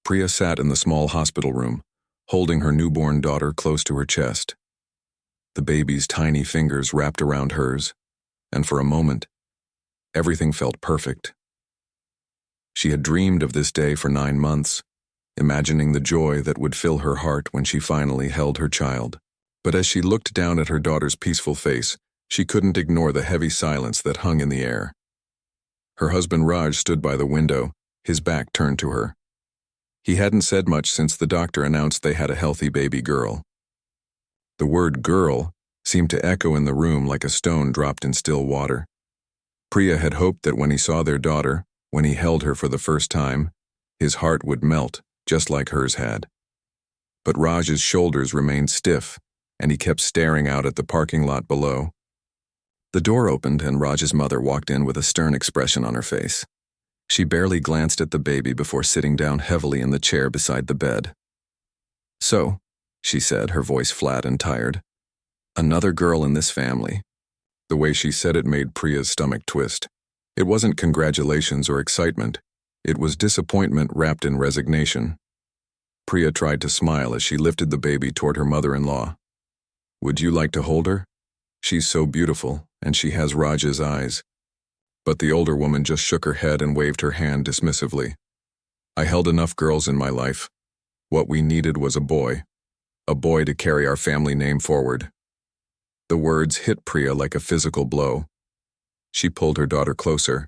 Priya sat in the small hospital room, holding her newborn daughter close to her chest. The baby's tiny fingers wrapped around hers, and for a moment, everything felt perfect. She had dreamed of this day for 9 months, imagining the joy that would fill her heart when she finally held her child. But as she looked down at her daughter's peaceful face, she couldn't ignore the heavy silence that hung in the air. Her husband Raj stood by the window, his back turned to her. He hadn't said much since the doctor announced they had a healthy baby girl. The word girl seemed to echo in the room like a stone dropped in still water. Priya had hoped that when he saw their daughter, when he held her for the first time, his heart would melt, just like hers had. But Raj's shoulders remained stiff, and he kept staring out at the parking lot below. The door opened and Raj's mother walked in with a stern expression on her face. She barely glanced at the baby before sitting down heavily in the chair beside the bed. "So," she said, her voice flat and tired, "another girl in this family." The way she said it made Priya's stomach twist. It wasn't congratulations or excitement. It was disappointment wrapped in resignation. Priya tried to smile as she lifted the baby toward her mother-in-law. "Would you like to hold her? She's so beautiful, and she has Raj's eyes." But the older woman just shook her head and waved her hand dismissively. "I held enough girls in my life. What we needed was a boy to carry our family name forward." The words hit Priya like a physical blow. She pulled her daughter closer,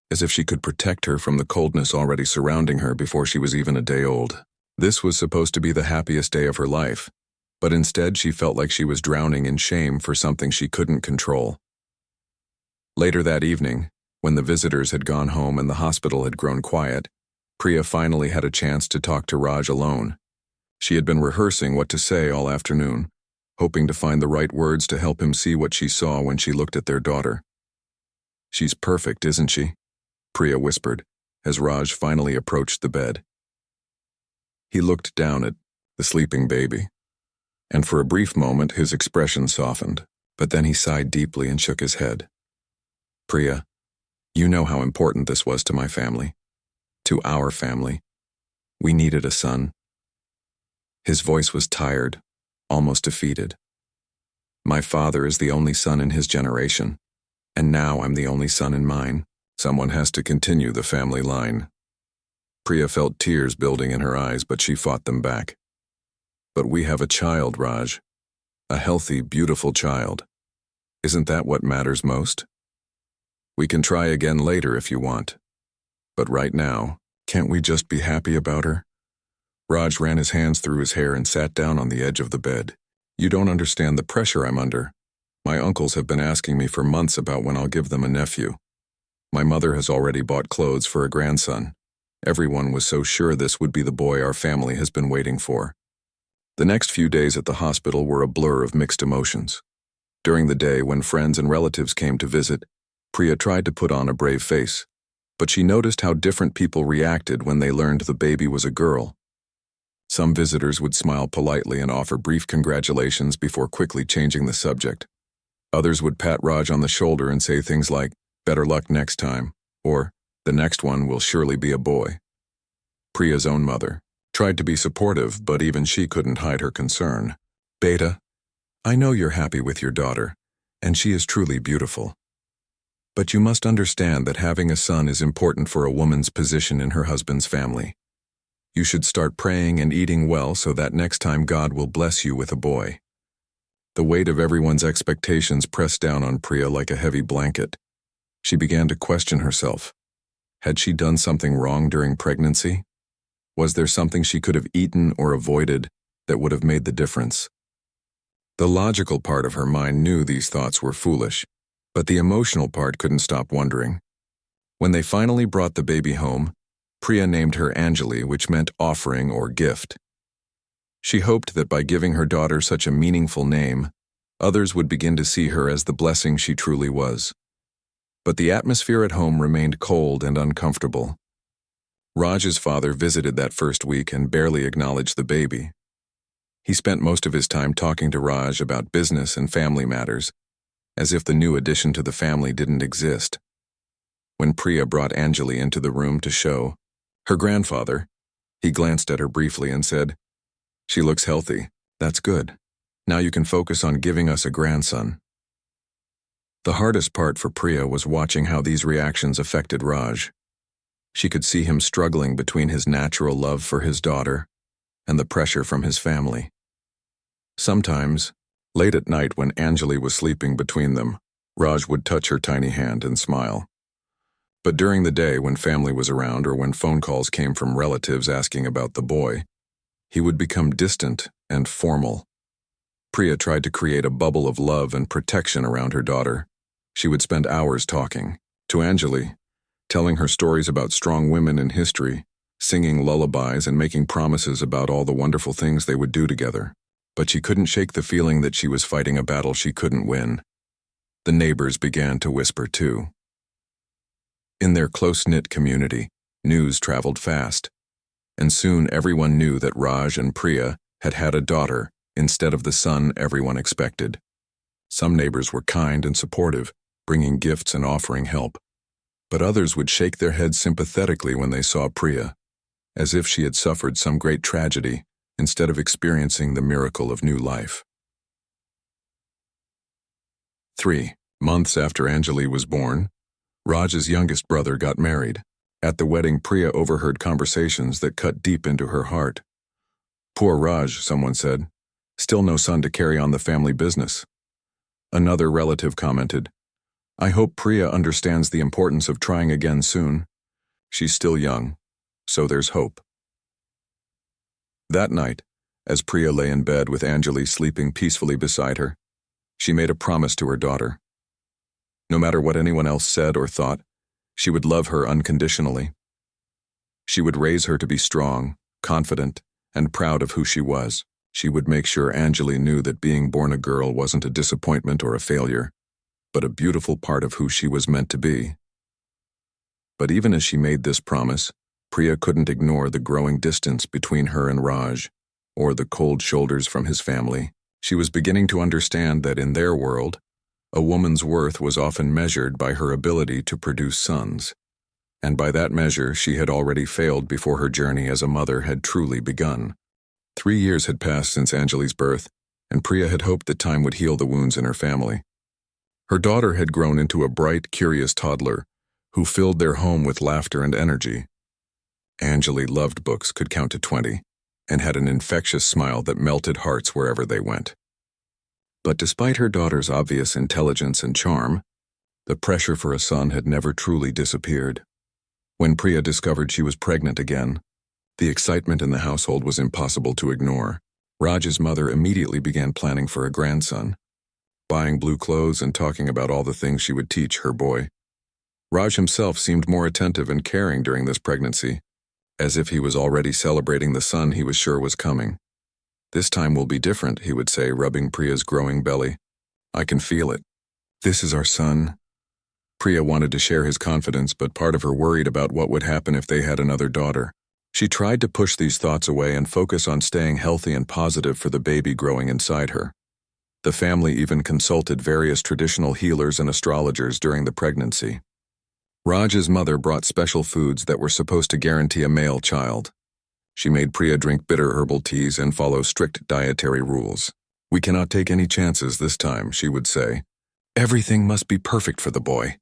as if she could protect her from the coldness already surrounding her before she was even a day old. This was supposed to be the happiest day of her life, but instead she felt like she was drowning in shame for something she couldn't control. Later that evening, when the visitors had gone home and the hospital had grown quiet, Priya finally had a chance to talk to Raj alone. She had been rehearsing what to say all afternoon, hoping to find the right words to help him see what she saw when she looked at their daughter. "She's perfect, isn't she?" Priya whispered, as Raj finally approached the bed. He looked down at the sleeping baby, and for a brief moment his expression softened, but then he sighed deeply and shook his head. "Priya, you know how important this was to my family, to our family. We needed a son." His voice was tired, almost defeated. "My father is the only son in his generation, and now I'm the only son in mine. Someone has to continue the family line." Priya felt tears building in her eyes, but she fought them back. "But we have a child, Raj. A healthy, beautiful child. Isn't that what matters most? We can try again later if you want. But right now, can't we just be happy about her?" Raj ran his hands through his hair and sat down on the edge of the bed. "You don't understand the pressure I'm under. My uncles have been asking me for months about when I'll give them a nephew. My mother has already bought clothes for a grandson. Everyone was so sure this would be the boy our family has been waiting for." The next few days at the hospital were a blur of mixed emotions. During the day, when friends and relatives came to visit, Priya tried to put on a brave face, but she noticed how different people reacted when they learned the baby was a girl. Some visitors would smile politely and offer brief congratulations before quickly changing the subject. Others would pat Raj on the shoulder and say things like, "Better luck next time," or, "The next one will surely be a boy." Priya's own mother tried to be supportive, but even she couldn't hide her concern. "Beta, I know you're happy with your daughter, and she is truly beautiful. But you must understand that having a son is important for a woman's position in her husband's family. You should start praying and eating well so that next time God will bless you with a boy." The weight of everyone's expectations pressed down on Priya like a heavy blanket. She began to question herself. Had she done something wrong during pregnancy? Was there something she could have eaten or avoided that would have made the difference? The logical part of her mind knew these thoughts were foolish, but the emotional part couldn't stop wondering. When they finally brought the baby home, Priya named her Anjali, which meant offering or gift. She hoped that by giving her daughter such a meaningful name, others would begin to see her as the blessing she truly was. But the atmosphere at home remained cold and uncomfortable. Raj's father visited that first week and barely acknowledged the baby. He spent most of his time talking to Raj about business and family matters, as if the new addition to the family didn't exist. When Priya brought Anjali into the room to show, her grandfather, He glanced at her briefly and said, "She looks healthy. That's good. Now you can focus on giving us a grandson." The hardest part for Priya was watching how these reactions affected Raj. She could see him struggling between his natural love for his daughter and the pressure from his family. Sometimes, late at night when Anjali was sleeping between them, Raj would touch her tiny hand and smile. But during the day when family was around or when phone calls came from relatives asking about the boy, he would become distant and formal. Priya tried to create a bubble of love and protection around her daughter. She would spend hours talking to Anjali, telling her stories about strong women in history, singing lullabies and making promises about all the wonderful things they would do together. But she couldn't shake the feeling that she was fighting a battle she couldn't win. The neighbors began to whisper too. In their close-knit community, news traveled fast, and soon everyone knew that Raj and Priya had had a daughter instead of the son everyone expected. Some neighbors were kind and supportive, bringing gifts and offering help. But others would shake their heads sympathetically when they saw Priya, as if she had suffered some great tragedy instead of experiencing the miracle of new life. 3 months after Anjali was born, Raj's youngest brother got married. At the wedding, Priya overheard conversations that cut deep into her heart. "Poor Raj," someone said. "Still no son to carry on the family business." Another relative commented, "I hope Priya understands the importance of trying again soon. She's still young, so there's hope." That night, as Priya lay in bed with Anjali sleeping peacefully beside her, she made a promise to her daughter. No matter what anyone else said or thought, she would love her unconditionally. She would raise her to be strong, confident, and proud of who she was. She would make sure Anjali knew that being born a girl wasn't a disappointment or a failure, but a beautiful part of who she was meant to be. But even as she made this promise, Priya couldn't ignore the growing distance between her and Raj, or the cold shoulders from his family. She was beginning to understand that in their world, a woman's worth was often measured by her ability to produce sons, and by that measure she had already failed before her journey as a mother had truly begun. 3 years had passed since Anjali's birth, and Priya had hoped that time would heal the wounds in her family. Her daughter had grown into a bright, curious toddler who filled their home with laughter and energy. Anjali loved books, could count to 20, and had an infectious smile that melted hearts wherever they went. But despite her daughter's obvious intelligence and charm, the pressure for a son had never truly disappeared. When Priya discovered she was pregnant again, the excitement in the household was impossible to ignore. Raj's mother immediately began planning for a grandson, buying blue clothes and talking about all the things she would teach her boy. Raj himself seemed more attentive and caring during this pregnancy, as if he was already celebrating the son he was sure was coming. "This time will be different," he would say, rubbing Priya's growing belly. "I can feel it. This is our son." Priya wanted to share his confidence, but part of her worried about what would happen if they had another daughter. She tried to push these thoughts away and focus on staying healthy and positive for the baby growing inside her. The family even consulted various traditional healers and astrologers during the pregnancy. Raj's mother brought special foods that were supposed to guarantee a male child. She made Priya drink bitter herbal teas and follow strict dietary rules. "We cannot take any chances this time," she would say. "Everything must be perfect for the boy."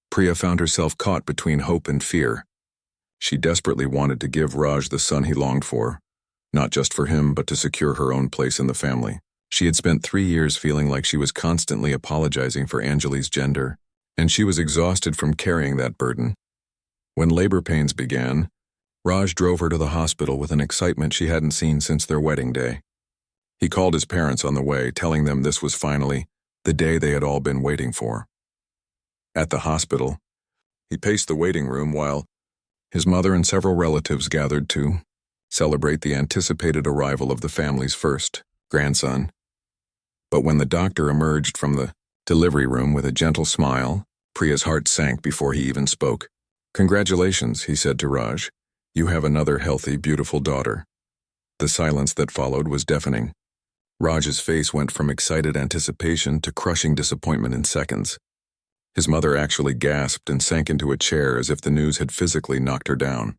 Priya found herself caught between hope and fear. She desperately wanted to give Raj the son he longed for, not just for him, but to secure her own place in the family. She had spent 3 years feeling like she was constantly apologizing for Anjali's gender, and she was exhausted from carrying that burden. When labor pains began, Raj drove her to the hospital with an excitement she hadn't seen since their wedding day. He called his parents on the way, telling them this was finally the day they had all been waiting for. At the hospital, he paced the waiting room while his mother and several relatives gathered to celebrate the anticipated arrival of the family's first grandson. But when the doctor emerged from the delivery room with a gentle smile, Priya's heart sank before he even spoke. "Congratulations," he said to Raj. "You have another healthy, beautiful daughter." The silence that followed was deafening. Raj's face went from excited anticipation to crushing disappointment in seconds. His mother actually gasped and sank into a chair as if the news had physically knocked her down.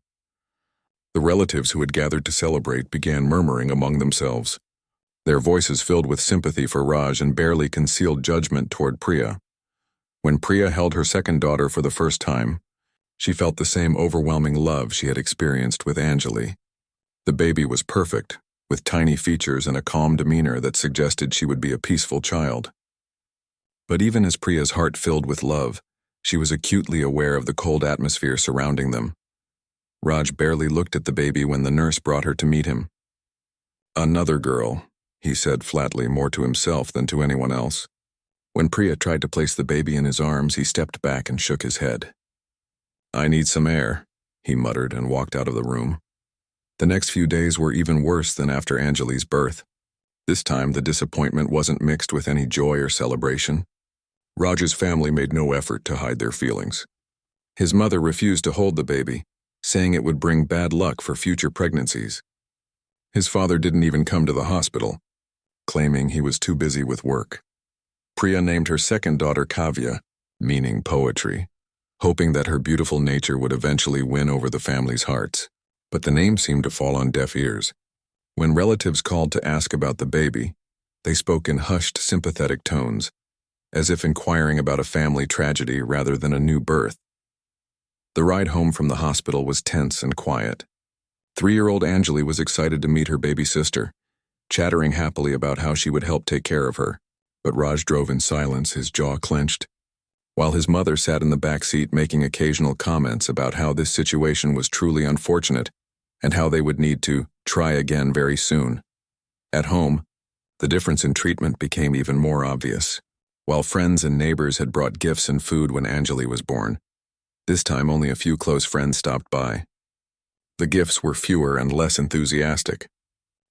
The relatives who had gathered to celebrate began murmuring among themselves, their voices filled with sympathy for Raj and barely concealed judgment toward Priya. When Priya held her second daughter for the first time, she felt the same overwhelming love she had experienced with Anjali. The baby was perfect, with tiny features and a calm demeanor that suggested she would be a peaceful child. But even as Priya's heart filled with love, she was acutely aware of the cold atmosphere surrounding them. Raj barely looked at the baby when the nurse brought her to meet him. "Another girl," he said flatly, more to himself than to anyone else. When Priya tried to place the baby in his arms, he stepped back and shook his head. "I need some air," he muttered and walked out of the room. The next few days were even worse than after Anjali's birth. This time, the disappointment wasn't mixed with any joy or celebration. Raj's family made no effort to hide their feelings. His mother refused to hold the baby, saying it would bring bad luck for future pregnancies. His father didn't even come to the hospital, claiming he was too busy with work. Priya named her second daughter Kavya, meaning poetry, hoping that her beautiful nature would eventually win over the family's hearts. But the name seemed to fall on deaf ears. When relatives called to ask about the baby, they spoke in hushed, sympathetic tones, as if inquiring about a family tragedy rather than a new birth. The ride home from the hospital was tense and quiet. 3-year-old Anjali was excited to meet her baby sister, chattering happily about how she would help take care of her. But Raj drove in silence, his jaw clenched, while his mother sat in the back seat making occasional comments about how this situation was truly unfortunate and how they would need to try again very soon. At home, the difference in treatment became even more obvious. While friends and neighbors had brought gifts and food when Anjali was born, this time only a few close friends stopped by. The gifts were fewer and less enthusiastic.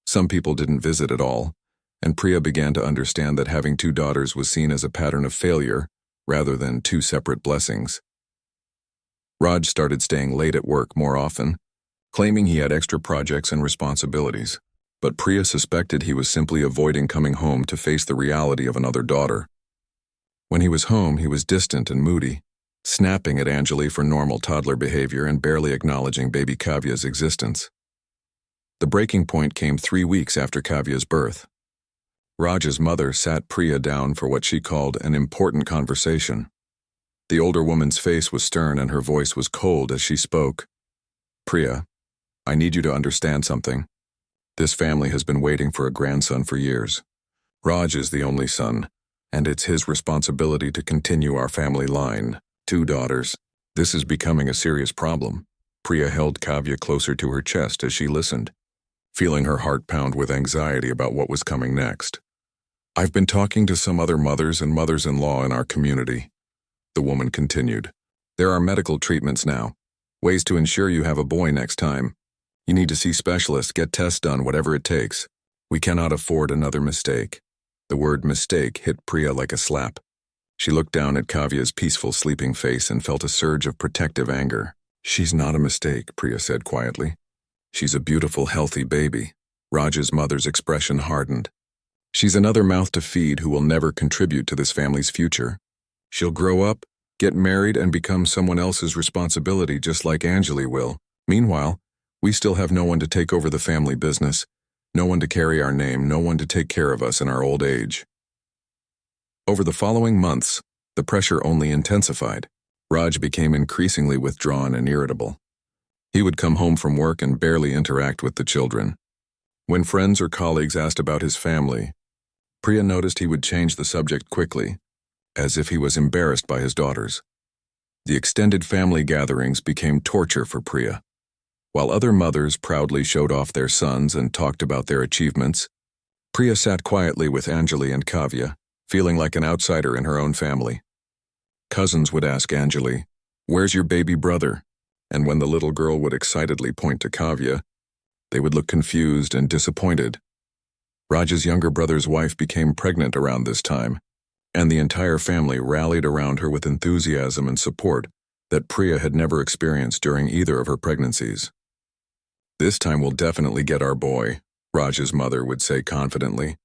Some people didn't visit at all, and Priya began to understand that having 2 daughters was seen as a pattern of failure rather than 2 separate blessings. Raj started staying late at work more often, claiming he had extra projects and responsibilities, but Priya suspected he was simply avoiding coming home to face the reality of another daughter. When he was home, he was distant and moody, snapping at Anjali for normal toddler behavior and barely acknowledging baby Kavya's existence. The breaking point came 3 weeks after Kavya's birth. Raj's mother sat Priya down for what she called an important conversation. The older woman's face was stern and her voice was cold as she spoke. "Priya, I need you to understand something. This family has been waiting for a grandson for years. Raj is the only son, and it's his responsibility to continue our family line. 2 daughters. This is becoming a serious problem." Priya held Kavya closer to her chest as she listened, feeling her heart pound with anxiety about what was coming next. "I've been talking to some other mothers and mothers-in-law in our community," the woman continued. "There are medical treatments now, ways to ensure you have a boy next time. You need to see specialists, get tests done, whatever it takes. We cannot afford another mistake." The word mistake hit Priya like a slap. She looked down at Kavya's peaceful sleeping face and felt a surge of protective anger. "She's not a mistake," Priya said quietly. "She's a beautiful, healthy baby." Raj's mother's expression hardened. "She's another mouth to feed who will never contribute to this family's future. She'll grow up, get married, and become someone else's responsibility just like Anjali will. Meanwhile, we still have no one to take over the family business, no one to carry our name, no one to take care of us in our old age." Over the following months, the pressure only intensified. Raj became increasingly withdrawn and irritable. He would come home from work and barely interact with the children. When friends or colleagues asked about his family, Priya noticed he would change the subject quickly, as if he was embarrassed by his daughters. The extended family gatherings became torture for Priya. While other mothers proudly showed off their sons and talked about their achievements, Priya sat quietly with Anjali and Kavya, feeling like an outsider in her own family. Cousins would ask Anjali, "Where's your baby brother?" And when the little girl would excitedly point to Kavya, they would look confused and disappointed. Raj's younger brother's wife became pregnant around this time, and the entire family rallied around her with enthusiasm and support that Priya had never experienced during either of her pregnancies. "This time we'll definitely get our boy," Raj's mother would say confidently.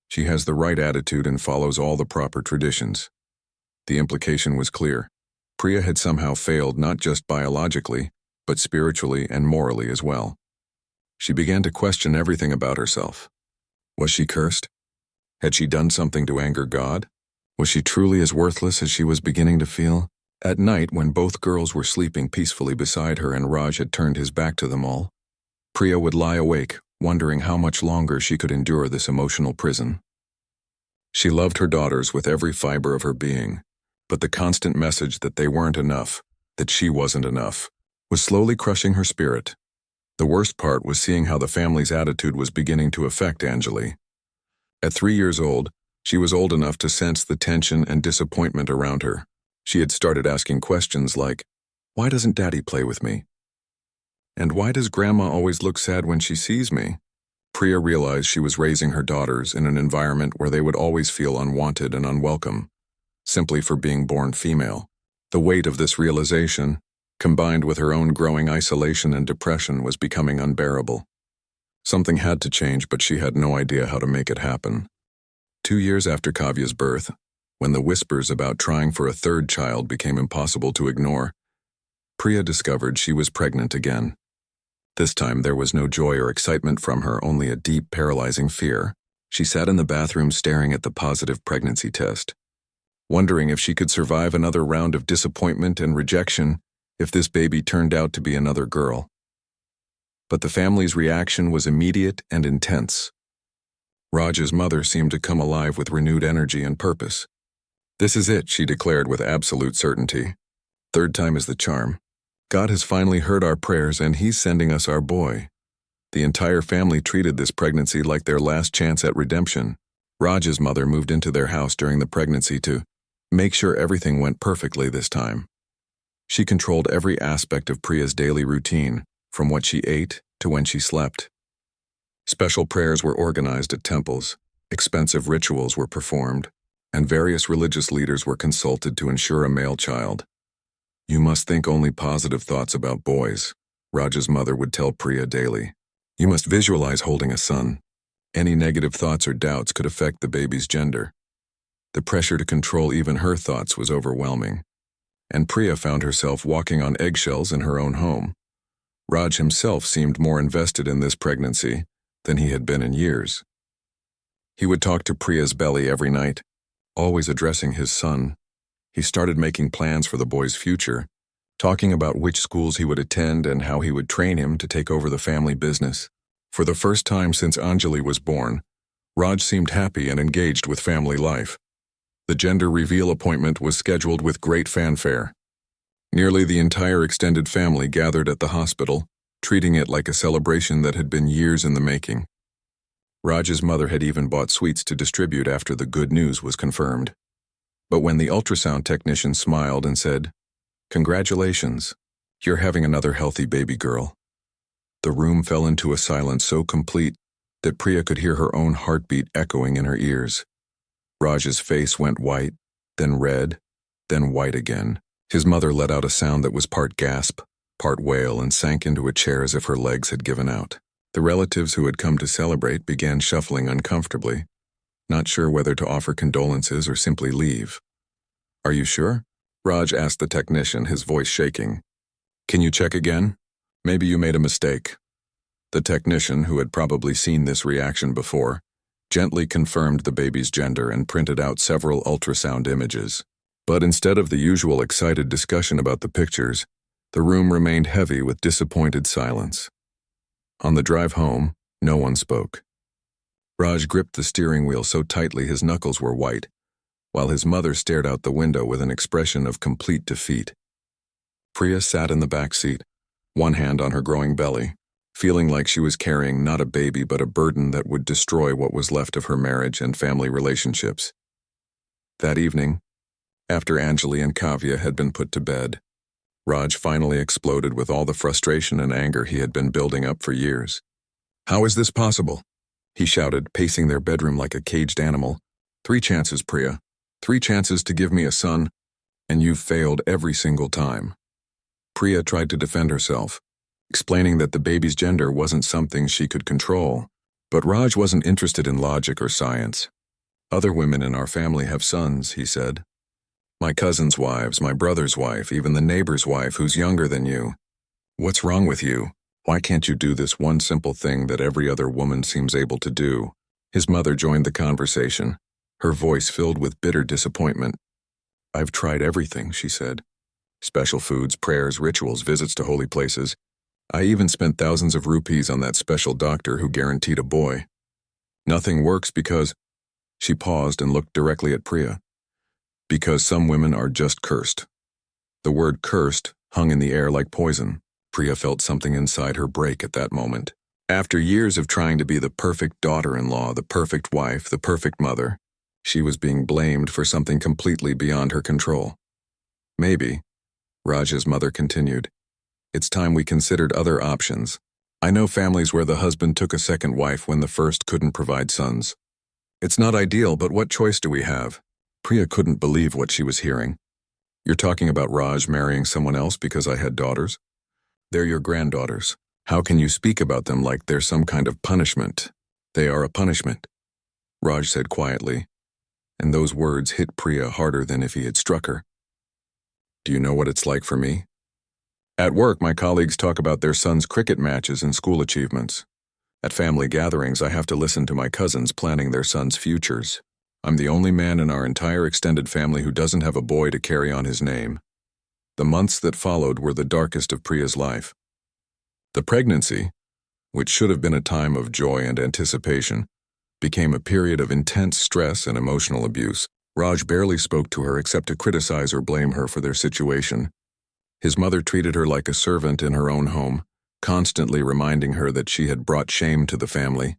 "She has the right attitude and follows all the proper traditions." The implication was clear. Priya had somehow failed not just biologically, but spiritually and morally as well. She began to question everything about herself. Was she cursed? Had she done something to anger God? Was she truly as worthless as she was beginning to feel? At night, when both girls were sleeping peacefully beside her and Raj had turned his back to them all, Priya would lie awake, wondering how much longer she could endure this emotional prison. She loved her daughters with every fiber of her being, but the constant message that they weren't enough, that she wasn't enough, was slowly crushing her spirit. The worst part was seeing how the family's attitude was beginning to affect Anjali. At 3 years old, she was old enough to sense the tension and disappointment around her. She had started asking questions like, "Why doesn't Daddy play with me? And why does Grandma always look sad when she sees me?" Priya realized she was raising her daughters in an environment where they would always feel unwanted and unwelcome, simply for being born female. The weight of this realization, combined with her own growing isolation and depression, was becoming unbearable. Something had to change, but she had no idea how to make it happen. 2 years after Kavya's birth, when the whispers about trying for a third child became impossible to ignore, Priya discovered she was pregnant again. This time there was no joy or excitement from her, only a deep, paralyzing fear. She sat in the bathroom staring at the positive pregnancy test, wondering if she could survive another round of disappointment and rejection if this baby turned out to be another girl. But the family's reaction was immediate and intense. Raj's mother seemed to come alive with renewed energy and purpose. "This is it," she declared with absolute certainty. "Third time is the charm. God has finally heard our prayers and He's sending us our boy." The entire family treated this pregnancy like their last chance at redemption. Raj's mother moved into their house during the pregnancy to make sure everything went perfectly this time. She controlled every aspect of Priya's daily routine, from what she ate to when she slept. Special prayers were organized at temples, expensive rituals were performed, and various religious leaders were consulted to ensure a male child. "You must think only positive thoughts about boys," Raj's mother would tell Priya daily. "You must visualize holding a son. Any negative thoughts or doubts could affect the baby's gender." The pressure to control even her thoughts was overwhelming, and Priya found herself walking on eggshells in her own home. Raj himself seemed more invested in this pregnancy than he had been in years. He would talk to Priya's belly every night, always addressing his son. He started making plans for the boy's future, talking about which schools he would attend and how he would train him to take over the family business. For the first time since Anjali was born, Raj seemed happy and engaged with family life. The gender reveal appointment was scheduled with great fanfare. Nearly the entire extended family gathered at the hospital, treating it like a celebration that had been years in the making. Raj's mother had even bought sweets to distribute after the good news was confirmed. But when the ultrasound technician smiled and said, "Congratulations, you're having another healthy baby girl," the room fell into a silence so complete that Priya could hear her own heartbeat echoing in her ears. Raj's face went white, then red, then white again. His mother let out a sound that was part gasp, part wail, and sank into a chair as if her legs had given out. The relatives who had come to celebrate began shuffling uncomfortably, not sure whether to offer condolences or simply leave. "Are you sure?" Raj asked the technician, his voice shaking. "Can you check again? Maybe you made a mistake." The technician, who had probably seen this reaction before, gently confirmed the baby's gender and printed out several ultrasound images. But instead of the usual excited discussion about the pictures, the room remained heavy with disappointed silence. On the drive home, no one spoke. Raj gripped the steering wheel so tightly his knuckles were white, while his mother stared out the window with an expression of complete defeat. Priya sat in the back seat, one hand on her growing belly, feeling like she was carrying not a baby but a burden that would destroy what was left of her marriage and family relationships. That evening, after Anjali and Kavya had been put to bed, Raj finally exploded with all the frustration and anger he had been building up for years. "How is this possible?" he shouted, pacing their bedroom like a caged animal. "3 chances, Priya. 3 chances to give me a son, and you've failed every single time." Priya tried to defend herself, explaining that the baby's gender wasn't something she could control. But Raj wasn't interested in logic or science. "Other women in our family have sons," he said. "My cousin's wives, my brother's wife, even the neighbor's wife who's younger than you. What's wrong with you? Why can't you do this one simple thing that every other woman seems able to do? His mother joined the conversation, her voice filled with bitter disappointment. I've tried everything, she said. Special foods, prayers, rituals, visits to holy places. I even spent thousands of rupees on that special doctor who guaranteed a boy. Nothing works because... She paused and looked directly at Priya. Because some women are just cursed. The word cursed hung in the air like poison. Priya felt something inside her break at that moment. After years of trying to be the perfect daughter-in-law, the perfect wife, the perfect mother, she was being blamed for something completely beyond her control. Maybe, Raj's mother continued, it's time we considered other options. I know families where the husband took a second wife when the first couldn't provide sons. It's not ideal, but what choice do we have? Priya couldn't believe what she was hearing. You're talking about Raj marrying someone else because I had daughters? They're your granddaughters. How can you speak about them like they're some kind of punishment? They are a punishment, Raj said quietly, and those words hit Priya harder than if he had struck her. Do you know what it's like for me? At work, my colleagues talk about their sons' cricket matches and school achievements. At family gatherings, I have to listen to my cousins planning their sons' futures. I'm the only man in our entire extended family who doesn't have a boy to carry on his name. The months that followed were the darkest of Priya's life. The pregnancy, which should have been a time of joy and anticipation, became a period of intense stress and emotional abuse. Raj barely spoke to her except to criticize or blame her for their situation. His mother treated her like a servant in her own home, constantly reminding her that she had brought shame to the family.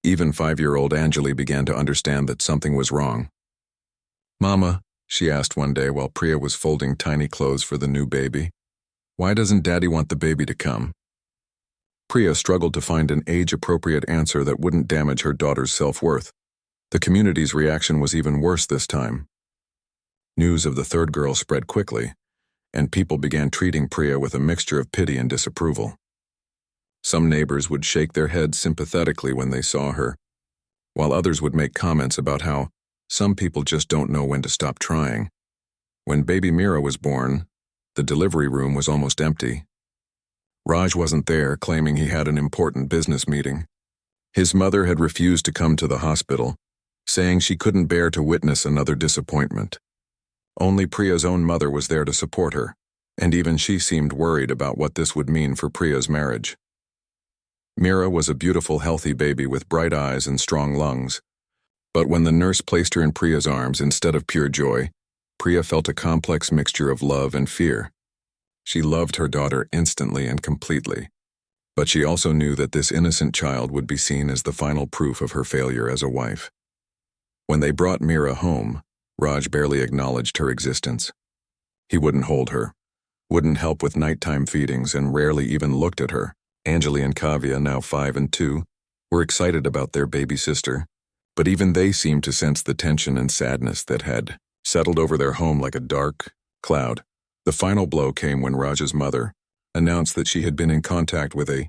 Even 5-year-old Anjali began to understand that something was wrong. Mama, she asked one day while Priya was folding tiny clothes for the new baby, why doesn't Daddy want the baby to come? Priya struggled to find an age-appropriate answer that wouldn't damage her daughter's self-worth. The community's reaction was even worse this time. News of the third girl spread quickly, and people began treating Priya with a mixture of pity and disapproval. Some neighbors would shake their heads sympathetically when they saw her, while others would make comments about how some people just don't know when to stop trying. When baby Mira was born, the delivery room was almost empty. Raj wasn't there, claiming he had an important business meeting. His mother had refused to come to the hospital, saying she couldn't bear to witness another disappointment. Only Priya's own mother was there to support her, and even she seemed worried about what this would mean for Priya's marriage. Mira was a beautiful, healthy baby with bright eyes and strong lungs. But when the nurse placed her in Priya's arms instead of pure joy, Priya felt a complex mixture of love and fear. She loved her daughter instantly and completely, but she also knew that this innocent child would be seen as the final proof of her failure as a wife. When they brought Mira home, Raj barely acknowledged her existence. He wouldn't hold her, wouldn't help with nighttime feedings, and rarely even looked at her. Anjali and Kavya, now 5 and 2, were excited about their baby sister, but even they seemed to sense the tension and sadness that had settled over their home like a dark cloud. The final blow came when Raj's mother announced that she had been in contact with a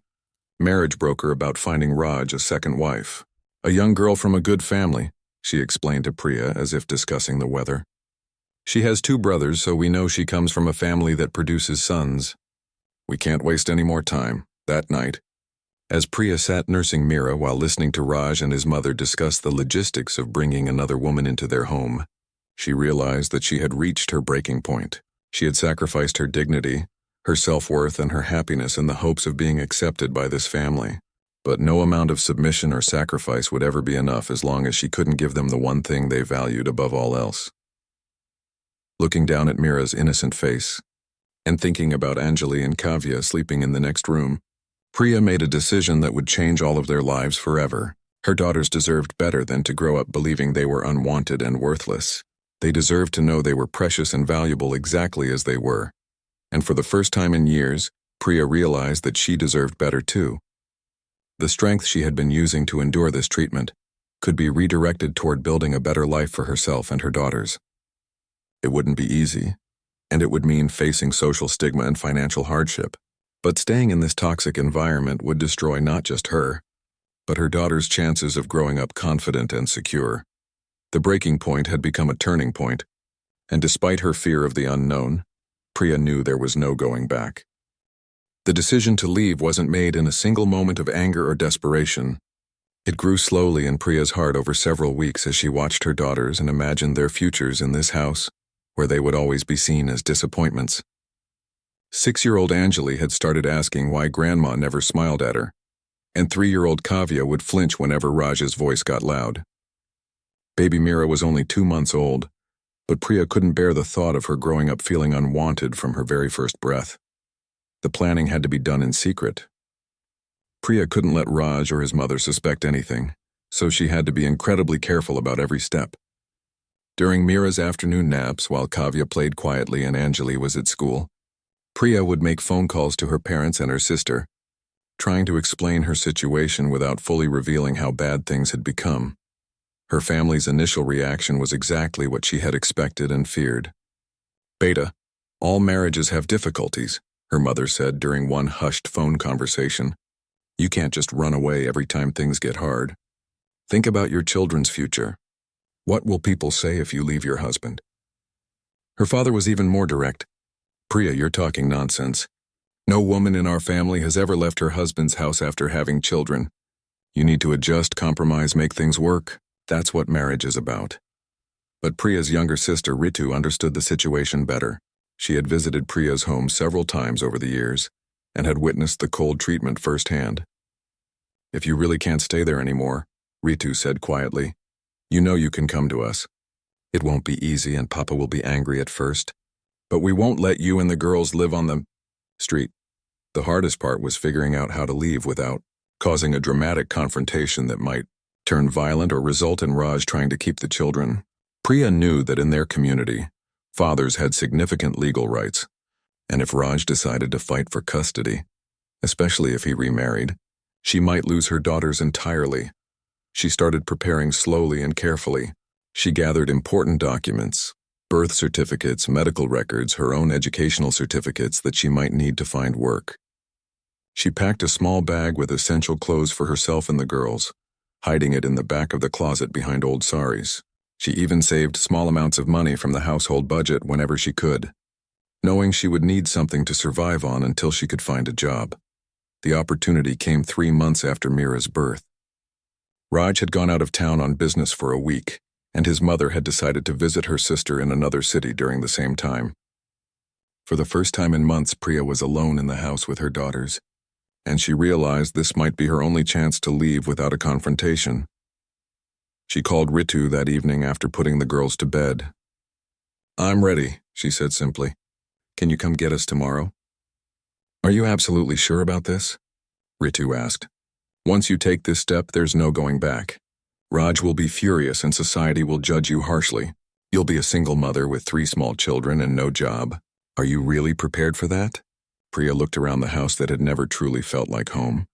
marriage broker about finding Raj a second wife. A young girl from a good family, she explained to Priya as if discussing the weather. She has 2 brothers, so we know she comes from a family that produces sons. We can't waste any more time. That night, as Priya sat nursing Mira while listening to Raj and his mother discuss the logistics of bringing another woman into their home, she realized that she had reached her breaking point. She had sacrificed her dignity, her self-worth, and her happiness in the hopes of being accepted by this family. But no amount of submission or sacrifice would ever be enough as long as she couldn't give them the one thing they valued above all else. Looking down at Mira's innocent face, and thinking about Anjali and Kavya sleeping in the next room, Priya made a decision that would change all of their lives forever. Her daughters deserved better than to grow up believing they were unwanted and worthless. They deserved to know they were precious and valuable exactly as they were. And for the first time in years, Priya realized that she deserved better too. The strength she had been using to endure this treatment could be redirected toward building a better life for herself and her daughters. It wouldn't be easy, and it would mean facing social stigma and financial hardship. But staying in this toxic environment would destroy not just her, but her daughter's chances of growing up confident and secure. The breaking point had become a turning point, and despite her fear of the unknown, Priya knew there was no going back. The decision to leave wasn't made in a single moment of anger or desperation. It grew slowly in Priya's heart over several weeks as she watched her daughters and imagined their futures in this house, where they would always be seen as disappointments. 6-year-old Anjali had started asking why Grandma never smiled at her, and 3-year-old Kavya would flinch whenever Raj's voice got loud. Baby Mira was only 2 months old, but Priya couldn't bear the thought of her growing up feeling unwanted from her very first breath. The planning had to be done in secret. Priya couldn't let Raj or his mother suspect anything, so she had to be incredibly careful about every step. During Mira's afternoon naps, while Kavya played quietly and Anjali was at school, Priya would make phone calls to her parents and her sister, trying to explain her situation without fully revealing how bad things had become. Her family's initial reaction was exactly what she had expected and feared. "Beta, all marriages have difficulties," her mother said during one hushed phone conversation. "You can't just run away every time things get hard. Think about your children's future. What will people say if you leave your husband?" Her father was even more direct. "Priya, you're talking nonsense. No woman in our family has ever left her husband's house after having children. You need to adjust, compromise, make things work. That's what marriage is about." But Priya's younger sister Ritu understood the situation better. She had visited Priya's home several times over the years and had witnessed the cold treatment firsthand. "If you really can't stay there anymore," Ritu said quietly, "you know you can come to us. It won't be easy and Papa will be angry at first, but we won't let you and the girls live on the street." The hardest part was figuring out how to leave without causing a dramatic confrontation that might turn violent or result in Raj trying to keep the children. Priya knew that in their community, fathers had significant legal rights, and if Raj decided to fight for custody, especially if he remarried, she might lose her daughters entirely. She started preparing slowly and carefully. She gathered important documents, birth certificates, medical records, her own educational certificates that she might need to find work. She packed a small bag with essential clothes for herself and the girls, hiding it in the back of the closet behind old saris. She even saved small amounts of money from the household budget whenever she could, knowing she would need something to survive on until she could find a job. The opportunity came 3 months after Mira's birth. Raj had gone out of town on business for a week, and his mother had decided to visit her sister in another city during the same time. For the first time in months, Priya was alone in the house with her daughters, and she realized this might be her only chance to leave without a confrontation. She called Ritu that evening after putting the girls to bed. "I'm ready," she said simply. "Can you come get us tomorrow?" "Are you absolutely sure about this?" Ritu asked. "Once you take this step, there's no going back. Raj will be furious and society will judge you harshly. You'll be a single mother with 3 small children and no job. Are you really prepared for that?" Priya looked around the house that had never truly felt like home,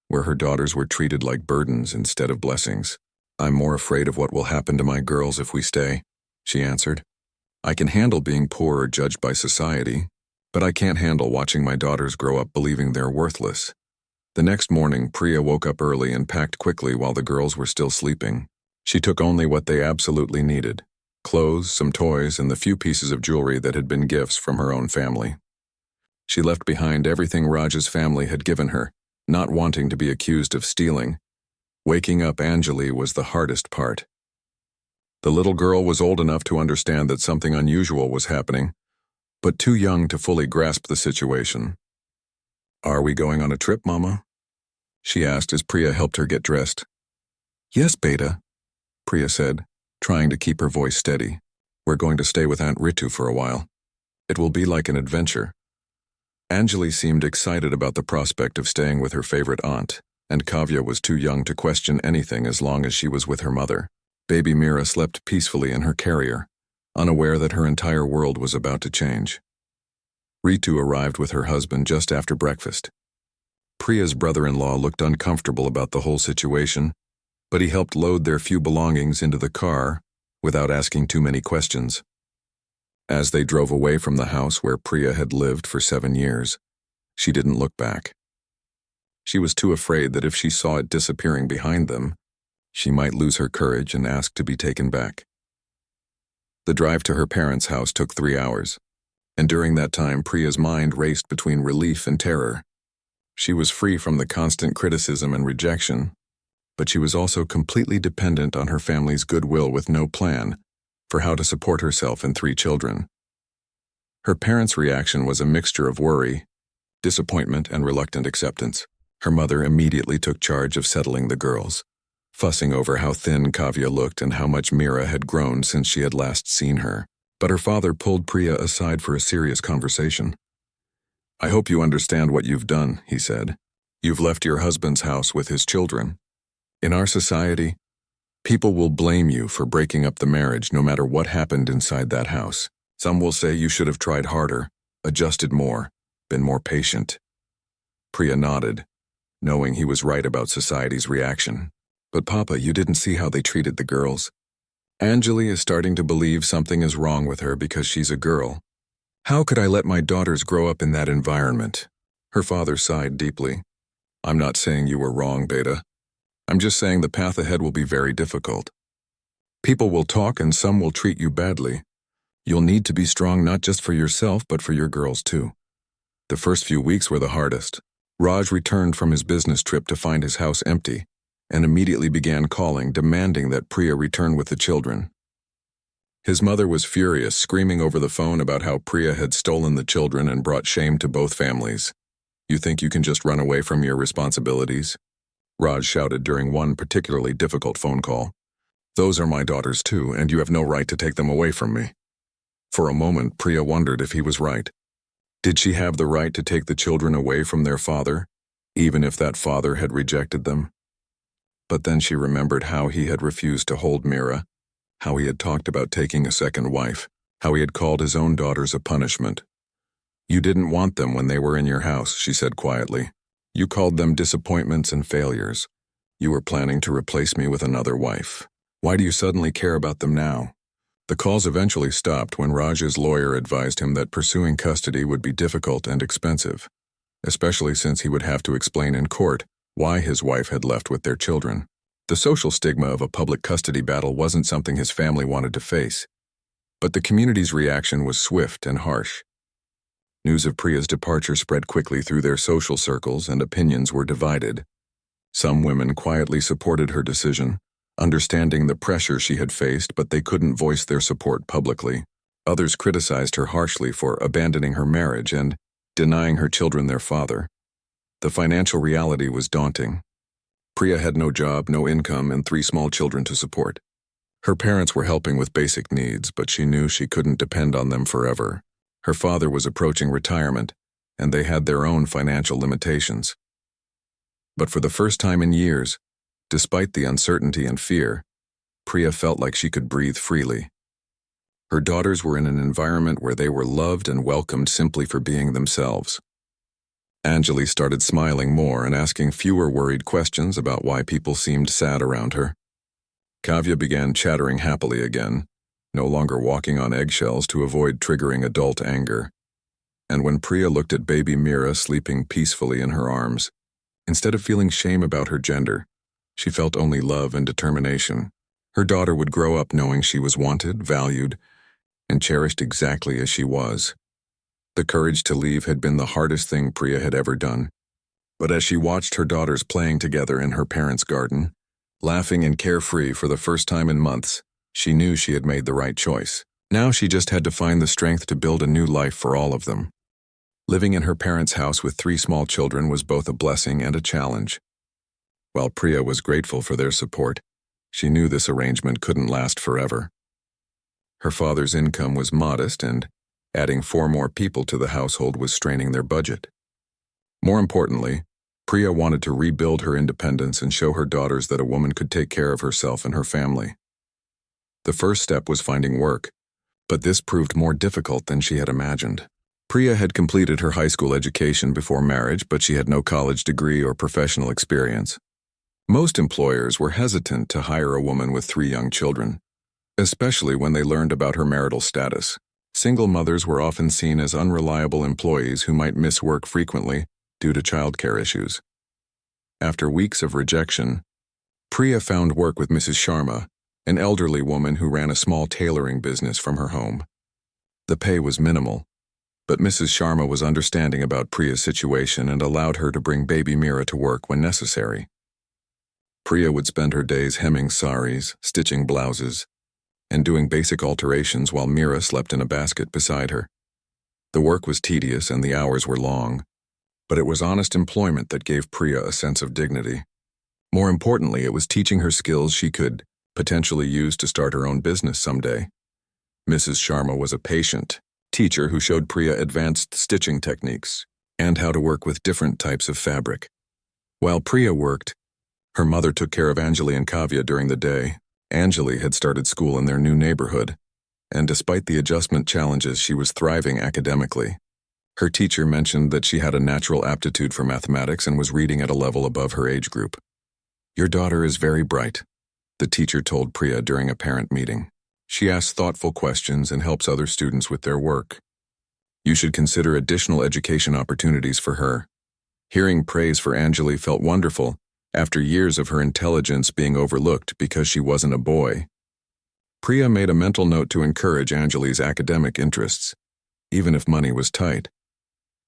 where her daughters were treated like burdens instead of blessings. "I'm more afraid of what will happen to my girls if we stay," she answered. "I can handle being poor or judged by society, but I can't handle watching my daughters grow up believing they're worthless." The next morning, Priya woke up early and packed quickly while the girls were still sleeping. She took only what they absolutely needed: clothes, some toys, and the few pieces of jewelry that had been gifts from her own family. She left behind everything Raj's family had given her, not wanting to be accused of stealing. Waking up Anjali was the hardest part. The little girl was old enough to understand that something unusual was happening, but too young to fully grasp the situation. "Are we going on a trip, Mama?" she asked as Priya helped her get dressed. "Yes, Beta," Priya said, trying to keep her voice steady. "We're going to stay with Aunt Ritu for a while. It will be like an adventure." Anjali seemed excited about the prospect of staying with her favorite aunt, and Kavya was too young to question anything as long as she was with her mother. Baby Mira slept peacefully in her carrier, unaware that her entire world was about to change. Ritu arrived with her husband just after breakfast. Priya's brother-in-law looked uncomfortable about the whole situation, but he helped load their few belongings into the car without asking too many questions. As they drove away from the house where Priya had lived for 7 years, she didn't look back. She was too afraid that if she saw it disappearing behind them, she might lose her courage and ask to be taken back. The drive to her parents' house took 3 hours, and during that time Priya's mind raced between relief and terror. She was free from the constant criticism and rejection, but she was also completely dependent on her family's goodwill with no plan for how to support herself and 3 children. Her parents' reaction was a mixture of worry, disappointment, and reluctant acceptance. Her mother immediately took charge of settling the girls, fussing over how thin Kavya looked and how much Mira had grown since she had last seen her. But her father pulled Priya aside for a serious conversation. "I hope you understand what you've done," he said. "You've left your husband's house with his children. In our society, people will blame you for breaking up the marriage no matter what happened inside that house. Some will say you should have tried harder, adjusted more, been more patient." Priya nodded, knowing he was right about society's reaction. "But Papa, you didn't see how they treated the girls. Anjali is starting to believe something is wrong with her because she's a girl. How could I let my daughters grow up in that environment?" Her father sighed deeply. "I'm not saying you were wrong, Beta. I'm just saying the path ahead will be very difficult. People will talk and some will treat you badly. You'll need to be strong not just for yourself but for your girls too." The first few weeks were the hardest. Raj returned from his business trip to find his house empty, and immediately began calling, demanding that Priya return with the children. His mother was furious, screaming over the phone about how Priya had stolen the children and brought shame to both families. "You think you can just run away from your responsibilities?" Raj shouted during one particularly difficult phone call. "Those are my daughters too, and you have no right to take them away from me." For a moment, Priya wondered if he was right. Did she have the right to take the children away from their father, even if that father had rejected them? But then she remembered how he had refused to hold Mira, how he had talked about taking a second wife, how he had called his own daughters a punishment. "You didn't want them when they were in your house," she said quietly. "You called them disappointments and failures. You were planning to replace me with another wife. Why do you suddenly care about them now?" The calls eventually stopped when Raj's lawyer advised him that pursuing custody would be difficult and expensive, especially since he would have to explain in court why his wife had left with their children. The social stigma of a public custody battle wasn't something his family wanted to face, but the community's reaction was swift and harsh. News of Priya's departure spread quickly through their social circles and opinions were divided. Some women quietly supported her decision, understanding the pressure she had faced, but they couldn't voice their support publicly. Others criticized her harshly for abandoning her marriage and denying her children their father. The financial reality was daunting. Priya had no job, no income, and 3 small children to support. Her parents were helping with basic needs, but she knew she couldn't depend on them forever. Her father was approaching retirement, and they had their own financial limitations. But for the first time in years, despite the uncertainty and fear, Priya felt like she could breathe freely. Her daughters were in an environment where they were loved and welcomed simply for being themselves. Anjali started smiling more and asking fewer worried questions about why people seemed sad around her. Kavya began chattering happily again, no longer walking on eggshells to avoid triggering adult anger. And when Priya looked at baby Mira sleeping peacefully in her arms, instead of feeling shame about her gender, she felt only love and determination. Her daughter would grow up knowing she was wanted, valued, and cherished exactly as she was. The courage to leave had been the hardest thing Priya had ever done. But as she watched her daughters playing together in her parents' garden, laughing and carefree for the first time in months, she knew she had made the right choice. Now she just had to find the strength to build a new life for all of them. Living in her parents' house with 3 small children was both a blessing and a challenge. While Priya was grateful for their support, she knew this arrangement couldn't last forever. Her father's income was modest, and adding 4 more people to the household was straining their budget. More importantly, Priya wanted to rebuild her independence and show her daughters that a woman could take care of herself and her family. The first step was finding work, but this proved more difficult than she had imagined. Priya had completed her high school education before marriage, but she had no college degree or professional experience. Most employers were hesitant to hire a woman with 3 young children, especially when they learned about her marital status. Single mothers were often seen as unreliable employees who might miss work frequently due to childcare issues. After weeks of rejection, Priya found work with Mrs. Sharma, an elderly woman who ran a small tailoring business from her home. The pay was minimal, But Mrs. Sharma was understanding about Priya's situation and allowed her to bring baby Mira to work when necessary. Priya would spend her days hemming saris, stitching blouses, and doing basic alterations while Mira slept in a basket beside her. The work was tedious and the hours were long, but it was honest employment that gave Priya a sense of dignity. More importantly, it was teaching her skills she could potentially use to start her own business someday. Mrs. Sharma was a patient teacher who showed Priya advanced stitching techniques and how to work with different types of fabric. While Priya worked, her mother took care of Anjali and Kavya during the day. Anjali had started school in their new neighborhood, and despite the adjustment challenges, she was thriving academically. Her teacher mentioned that she had a natural aptitude for mathematics and was reading at a level above her age group. "Your daughter is very bright," the teacher told Priya during a parent meeting. "She asks thoughtful questions and helps other students with their work. You should consider additional education opportunities for her." Hearing praise for Anjali felt wonderful after years of her intelligence being overlooked because she wasn't a boy. Priya made a mental note to encourage Anjali's academic interests, even if money was tight.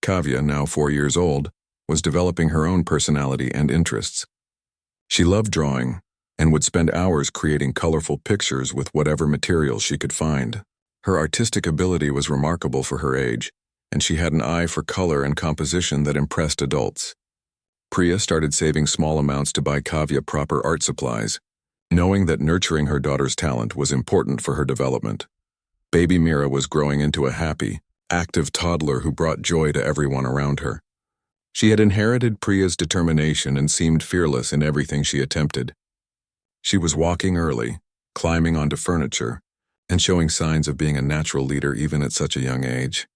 Kavya, now 4 years old, was developing her own personality and interests. She loved drawing and would spend hours creating colorful pictures with whatever materials she could find. Her artistic ability was remarkable for her age, and she had an eye for color and composition that impressed adults. Priya started saving small amounts to buy Kavya proper art supplies, knowing that nurturing her daughter's talent was important for her development. Baby Mira was growing into a happy, active toddler who brought joy to everyone around her. She had inherited Priya's determination and seemed fearless in everything she attempted. She was walking early, climbing onto furniture, and showing signs of being a natural leader even at such a young age.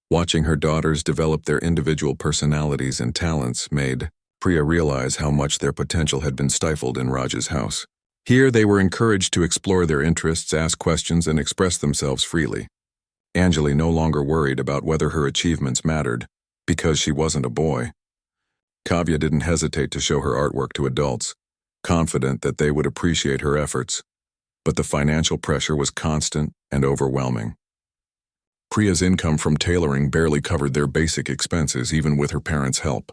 Watching her daughters develop their individual personalities and talents made Priya realize how much their potential had been stifled in Raj's house. Here they were encouraged to explore their interests, ask questions, and express themselves freely. Anjali no longer worried about whether her achievements mattered, because she wasn't a boy. Kavya didn't hesitate to show her artwork to adults, confident that they would appreciate her efforts. But the financial pressure was constant and overwhelming. Priya's income from tailoring barely covered their basic expenses, even with her parents' help.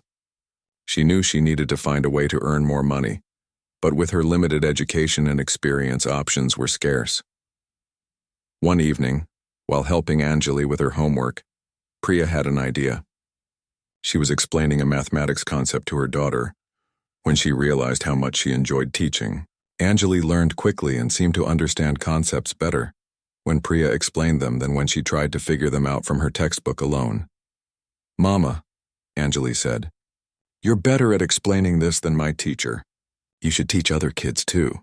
She knew she needed to find a way to earn more money, but with her limited education and experience, options were scarce. One evening, while helping Anjali with her homework, Priya had an idea. She was explaining a mathematics concept to her daughter when she realized how much she enjoyed teaching. Anjali learned quickly and seemed to understand concepts better when Priya explained them than when she tried to figure them out from her textbook alone. "Mama," Anjali said, "you're better at explaining this than my teacher. You should teach other kids too."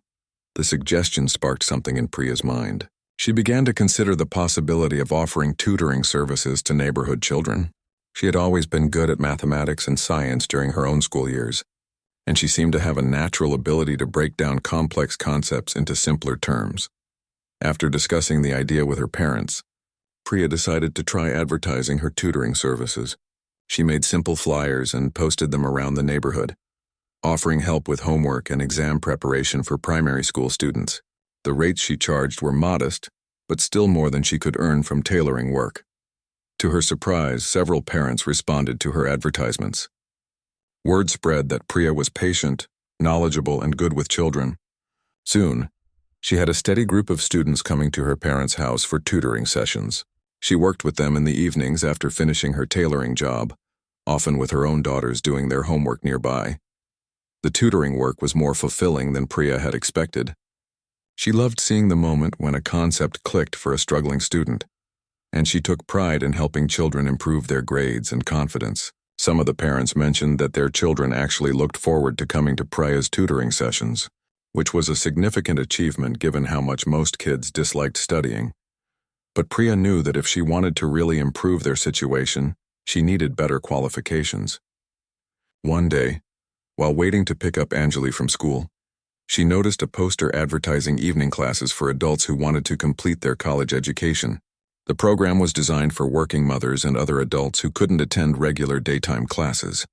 The suggestion sparked something in Priya's mind. She began to consider the possibility of offering tutoring services to neighborhood children. She had always been good at mathematics and science during her own school years, and she seemed to have a natural ability to break down complex concepts into simpler terms. After discussing the idea with her parents, Priya decided to try advertising her tutoring services. She made simple flyers and posted them around the neighborhood, offering help with homework and exam preparation for primary school students. The rates she charged were modest, but still more than she could earn from tailoring work. To her surprise, several parents responded to her advertisements. Word spread that Priya was patient, knowledgeable, and good with children. Soon, she had a steady group of students coming to her parents' house for tutoring sessions. She worked with them in the evenings after finishing her tailoring job, often with her own daughters doing their homework nearby. The tutoring work was more fulfilling than Priya had expected. She loved seeing the moment when a concept clicked for a struggling student, and she took pride in helping children improve their grades and confidence. Some of the parents mentioned that their children actually looked forward to coming to Priya's tutoring sessions, which was a significant achievement given how much most kids disliked studying. But Priya knew that if she wanted to really improve their situation, she needed better qualifications. One day, while waiting to pick up Anjali from school, she noticed a poster advertising evening classes for adults who wanted to complete their college education. The program was designed for working mothers and other adults who couldn't attend regular daytime classes.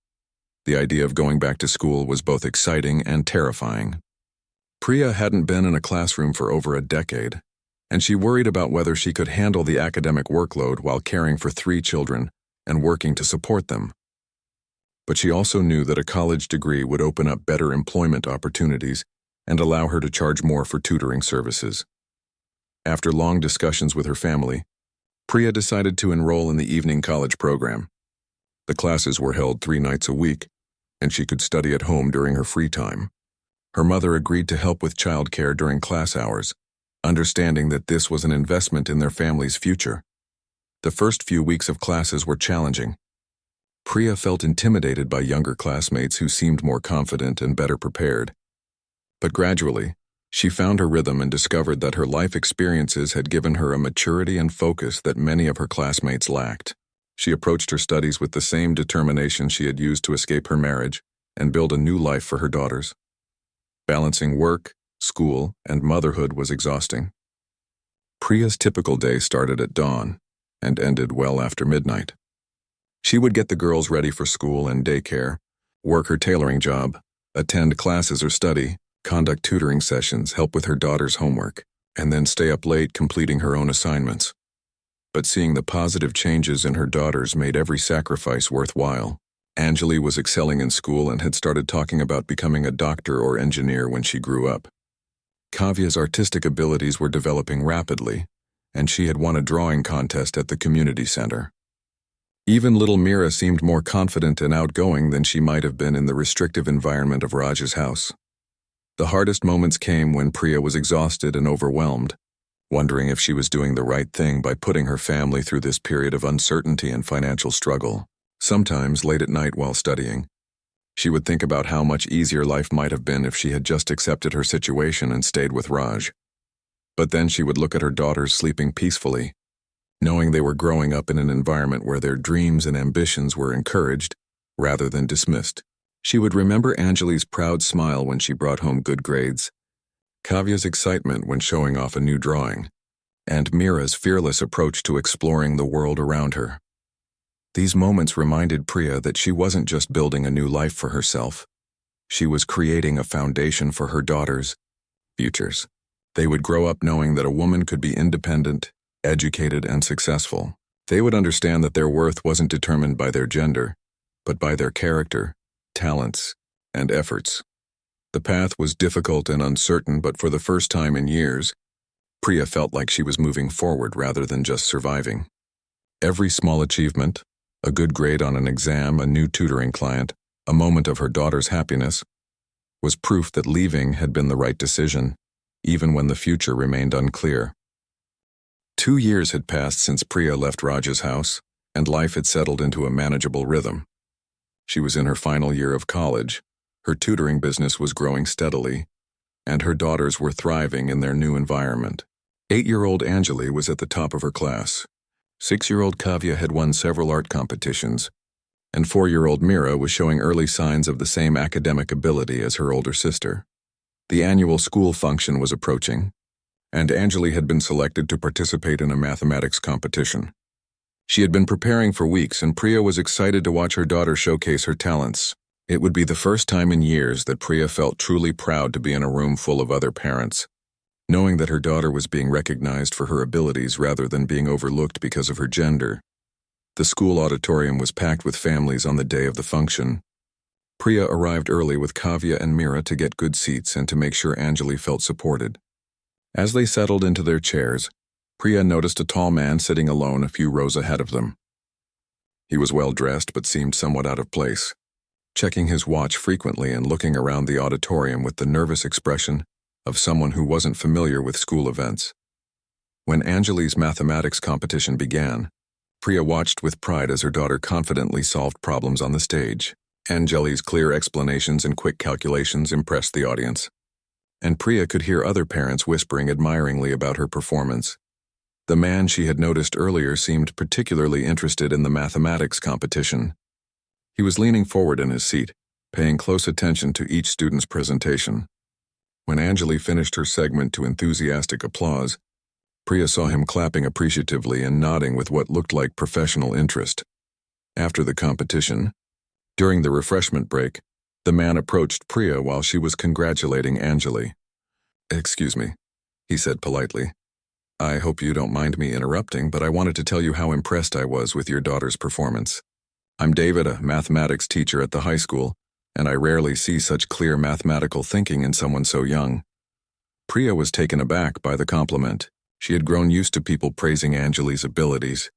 The idea of going back to school was both exciting and terrifying. Priya hadn't been in a classroom for over a decade, and she worried about whether she could handle the academic workload while caring for 3 children and working to support them. But she also knew that a college degree would open up better employment opportunities and allow her to charge more for tutoring services. After long discussions with her family, Priya decided to enroll in the evening college program. The classes were held 3 nights a week, and she could study at home during her free time. Her mother agreed to help with childcare during class hours, understanding that this was an investment in their family's future. The first few weeks of classes were challenging. Priya felt intimidated by younger classmates who seemed more confident and better prepared. But gradually, she found her rhythm and discovered that her life experiences had given her a maturity and focus that many of her classmates lacked. She approached her studies with the same determination she had used to escape her marriage and build a new life for her daughters. Balancing work, school, and motherhood was exhausting. Priya's typical day started at dawn and ended well after midnight. She would get the girls ready for school and daycare, work her tailoring job, attend classes or study, conduct tutoring sessions, help with her daughter's homework, and then stay up late completing her own assignments. But seeing the positive changes in her daughters made every sacrifice worthwhile. Anjali was excelling in school and had started talking about becoming a doctor or engineer when she grew up. Kavya's artistic abilities were developing rapidly, and she had won a drawing contest at the community center. Even little Mira seemed more confident and outgoing than she might have been in the restrictive environment of Raj's house. The hardest moments came when Priya was exhausted and overwhelmed, wondering if she was doing the right thing by putting her family through this period of uncertainty and financial struggle. Sometimes, late at night while studying, she would think about how much easier life might have been if she had just accepted her situation and stayed with Raj. But then she would look at her daughters sleeping peacefully, knowing they were growing up in an environment where their dreams and ambitions were encouraged rather than dismissed. She would remember Anjali's proud smile when she brought home good grades, Kavya's excitement when showing off a new drawing, and Mira's fearless approach to exploring the world around her. These moments reminded Priya that she wasn't just building a new life for herself. She was creating a foundation for her daughters' futures. They would grow up knowing that a woman could be independent, educated, and successful. They would understand that their worth wasn't determined by their gender, but by their character, talents, and efforts. The path was difficult and uncertain, but for the first time in years, Priya felt like she was moving forward rather than just surviving. Every small achievement, a good grade on an exam, a new tutoring client, a moment of her daughter's happiness, was proof that leaving had been the right decision, even when the future remained unclear. 2 years had passed since Priya left Raj's house, and life had settled into a manageable rhythm. She was in her final year of college, her tutoring business was growing steadily, and her daughters were thriving in their new environment. 8-year-old Anjali was at the top of her class. 6-year-old Kavya had won several art competitions, and 4-year-old Mira was showing early signs of the same academic ability as her older sister. The annual school function was approaching, and Anjali had been selected to participate in a mathematics competition. She had been preparing for weeks, and Priya was excited to watch her daughter showcase her talents. It would be the first time in years that Priya felt truly proud to be in a room full of other parents, knowing that her daughter was being recognized for her abilities rather than being overlooked because of her gender. The school auditorium was packed with families on the day of the function. Priya arrived early with Kavya and Mira to get good seats and to make sure Anjali felt supported. As they settled into their chairs, Priya noticed a tall man sitting alone a few rows ahead of them. He was well-dressed but seemed somewhat out of place, checking his watch frequently and looking around the auditorium with the nervous expression of someone who wasn't familiar with school events. When Anjali's mathematics competition began, Priya watched with pride as her daughter confidently solved problems on the stage. Anjali's clear explanations and quick calculations impressed the audience, and Priya could hear other parents whispering admiringly about her performance. The man she had noticed earlier seemed particularly interested in the mathematics competition. He was leaning forward in his seat, paying close attention to each student's presentation. When Anjali finished her segment to enthusiastic applause, Priya saw him clapping appreciatively and nodding with what looked like professional interest. After the competition, during the refreshment break, the man approached Priya while she was congratulating Anjali. "Excuse me," he said politely. I hope you don't mind me interrupting, but I wanted to tell you how impressed I was with your daughter's performance. I'm David, a mathematics teacher at the high school, and I rarely see such clear mathematical thinking in someone so young. Priya was taken aback by the compliment. She had grown used to people praising Anjali's abilities,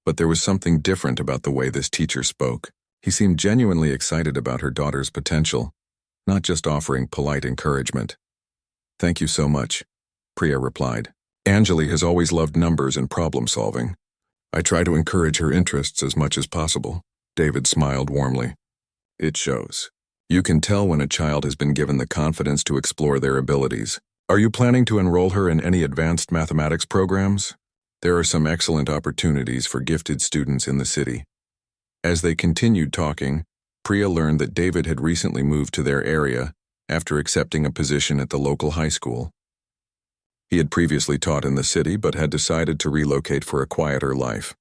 but there was something different about the way this teacher spoke. He seemed genuinely excited about her daughter's potential, not just offering polite encouragement. "Thank you so much," Priya replied. "Anjali has always loved numbers and problem solving. I try to encourage her interests as much as possible." David smiled warmly. "It shows. You can tell when a child has been given the confidence to explore their abilities. Are you planning to enroll her in any advanced mathematics programs? There are some excellent opportunities for gifted students in the city." As they continued talking, Priya learned that David had recently moved to their area after accepting a position at the local high school. He had previously taught in the city but had decided to relocate for a quieter life.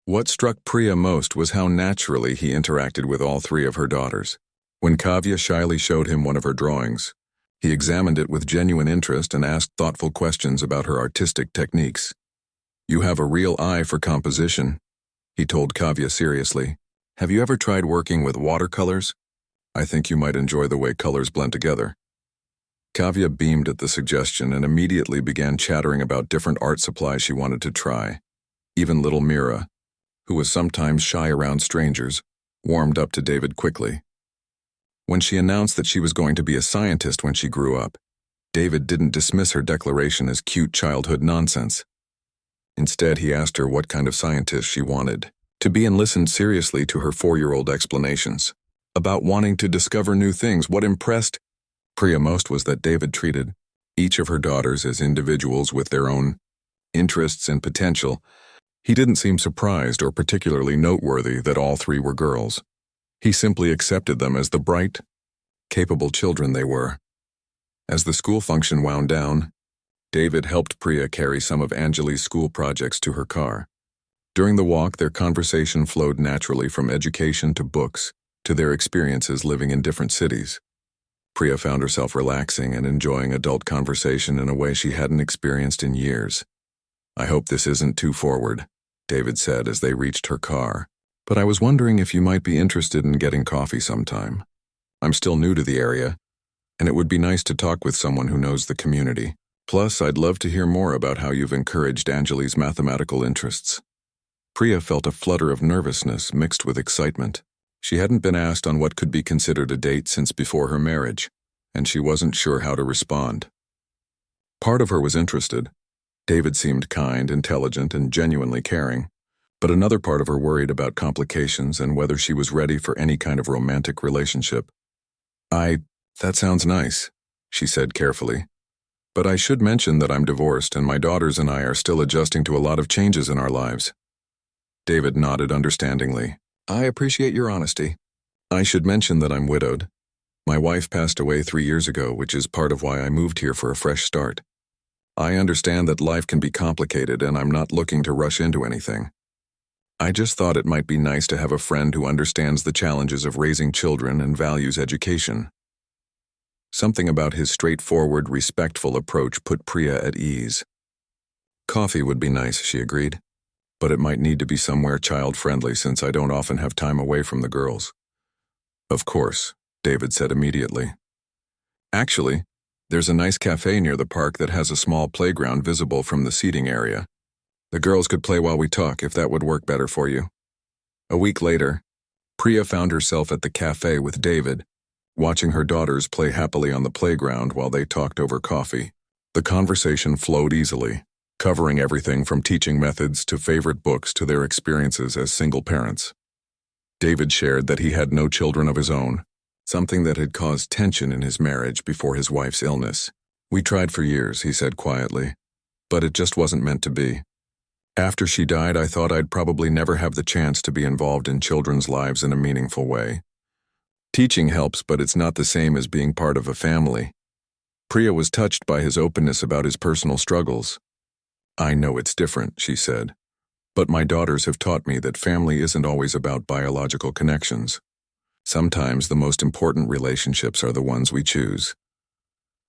What struck Priya most was how naturally he interacted with all three of her daughters. When Kavya shyly showed him one of her drawings, he examined it with genuine interest and asked thoughtful questions about her artistic techniques. "You have a real eye for composition," he told Kavya seriously. "Have you ever tried working with watercolors? I think you might enjoy the way colors blend together." Kavya beamed at the suggestion and immediately began chattering about different art supplies she wanted to try. Even little Mira, who was sometimes shy around strangers, warmed up to David quickly. When she announced that she was going to be a scientist when she grew up, David didn't dismiss her declaration as cute childhood nonsense. Instead, he asked her what kind of scientist she wanted to be and listened seriously to her 4-year-old explanations. About wanting to discover new things, what impressed Priya most was that David treated each of her daughters as individuals with their own interests and potential. He didn't seem surprised or particularly noteworthy that all three were girls. He simply accepted them as the bright, capable children they were. As the school function wound down, David helped Priya carry some of Anjali's school projects to her car. During the walk, their conversation flowed naturally from education to books to their experiences living in different cities. Priya found herself relaxing and enjoying adult conversation in a way she hadn't experienced in years. "I hope this isn't too forward," David said as they reached her car. "But I was wondering if you might be interested in getting coffee sometime. I'm still new to the area, and it would be nice to talk with someone who knows the community. Plus, I'd love to hear more about how you've encouraged Anjali's mathematical interests." Priya felt a flutter of nervousness mixed with excitement. She hadn't been asked on what could be considered a date since before her marriage, and she wasn't sure how to respond. Part of her was interested. David seemed kind, intelligent, and genuinely caring. But another part of her worried about complications and whether she was ready for any kind of romantic relationship. That sounds nice," she said carefully. "But I should mention that I'm divorced and my daughters and I are still adjusting to a lot of changes in our lives." David nodded understandingly. "I appreciate your honesty. I should mention that I'm widowed. My wife passed away 3 years ago, which is part of why I moved here for a fresh start. I understand that life can be complicated and I'm not looking to rush into anything. I just thought it might be nice to have a friend who understands the challenges of raising children and values education." Something about his straightforward, respectful approach put Priya at ease. "Coffee would be nice," she agreed. "But it might need to be somewhere child-friendly since I don't often have time away from the girls." "Of course," David said immediately. "Actually, there's a nice cafe near the park that has a small playground visible from the seating area. The girls could play while we talk if that would work better for you." A week later, Priya found herself at the cafe with David, watching her daughters play happily on the playground while they talked over coffee. The conversation flowed easily, covering everything from teaching methods to favorite books to their experiences as single parents. David shared that he had no children of his own, something that had caused tension in his marriage before his wife's illness. "We tried for years," he said quietly, "but it just wasn't meant to be. After she died, I thought I'd probably never have the chance to be involved in children's lives in a meaningful way. Teaching helps, but it's not the same as being part of a family." Priya was touched by his openness about his personal struggles. "I know it's different," she said, "but my daughters have taught me that family isn't always about biological connections. Sometimes the most important relationships are the ones we choose."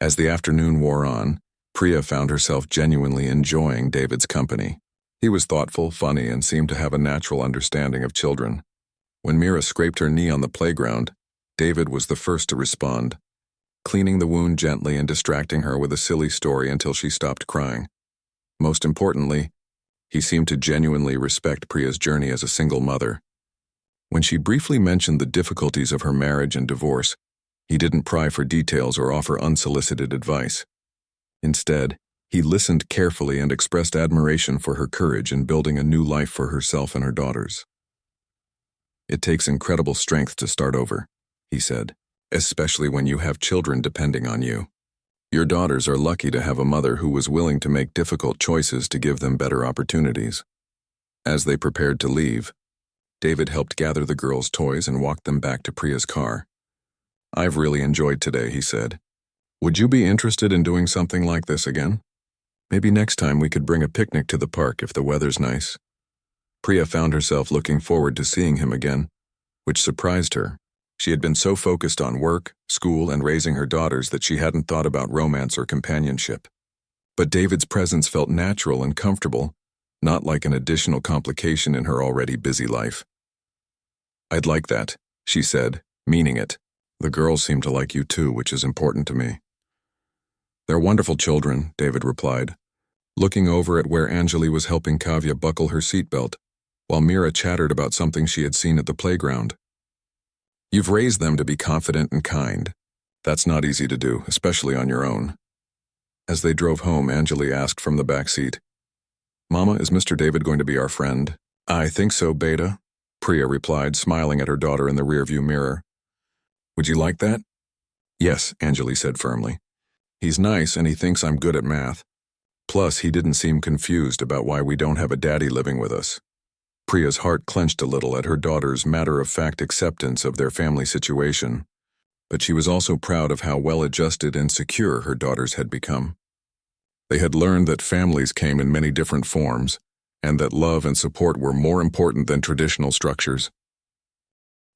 As the afternoon wore on, Priya found herself genuinely enjoying David's company. He was thoughtful, funny, and seemed to have a natural understanding of children. When Mira scraped her knee on the playground, David was the first to respond, cleaning the wound gently and distracting her with a silly story until she stopped crying. Most importantly, he seemed to genuinely respect Priya's journey as a single mother. When she briefly mentioned the difficulties of her marriage and divorce, he didn't pry for details or offer unsolicited advice. Instead, he listened carefully and expressed admiration for her courage in building a new life for herself and her daughters. "It takes incredible strength to start over," he said, "especially when you have children depending on you. Your daughters are lucky to have a mother who was willing to make difficult choices to give them better opportunities." As they prepared to leave, David helped gather the girls' toys and walked them back to Priya's car. "I've really enjoyed today," he said. "Would you be interested in doing something like this again? Maybe next time we could bring a picnic to the park if the weather's nice." Priya found herself looking forward to seeing him again, which surprised her. She had been so focused on work, school, and raising her daughters that she hadn't thought about romance or companionship. But David's presence felt natural and comfortable, not like an additional complication in her already busy life. "I'd like that," she said, meaning it. "The girls seem to like you too, which is important to me." "They're wonderful children," David replied, looking over at where Anjali was helping Kavya buckle her seatbelt, while Mira chattered about something she had seen at the playground. "You've raised them to be confident and kind. That's not easy to do, especially on your own." As they drove home, Anjali asked from the back seat, "Mama, is Mr. David going to be our friend?" "I think so, Beta," Priya replied, smiling at her daughter in the rearview mirror. "Would you like that?" "Yes," Anjali said firmly. "He's nice and he thinks I'm good at math. Plus, he didn't seem confused about why we don't have a daddy living with us." Priya's heart clenched a little at her daughter's matter-of-fact acceptance of their family situation, but she was also proud of how well-adjusted and secure her daughters had become. They had learned that families came in many different forms, and that love and support were more important than traditional structures.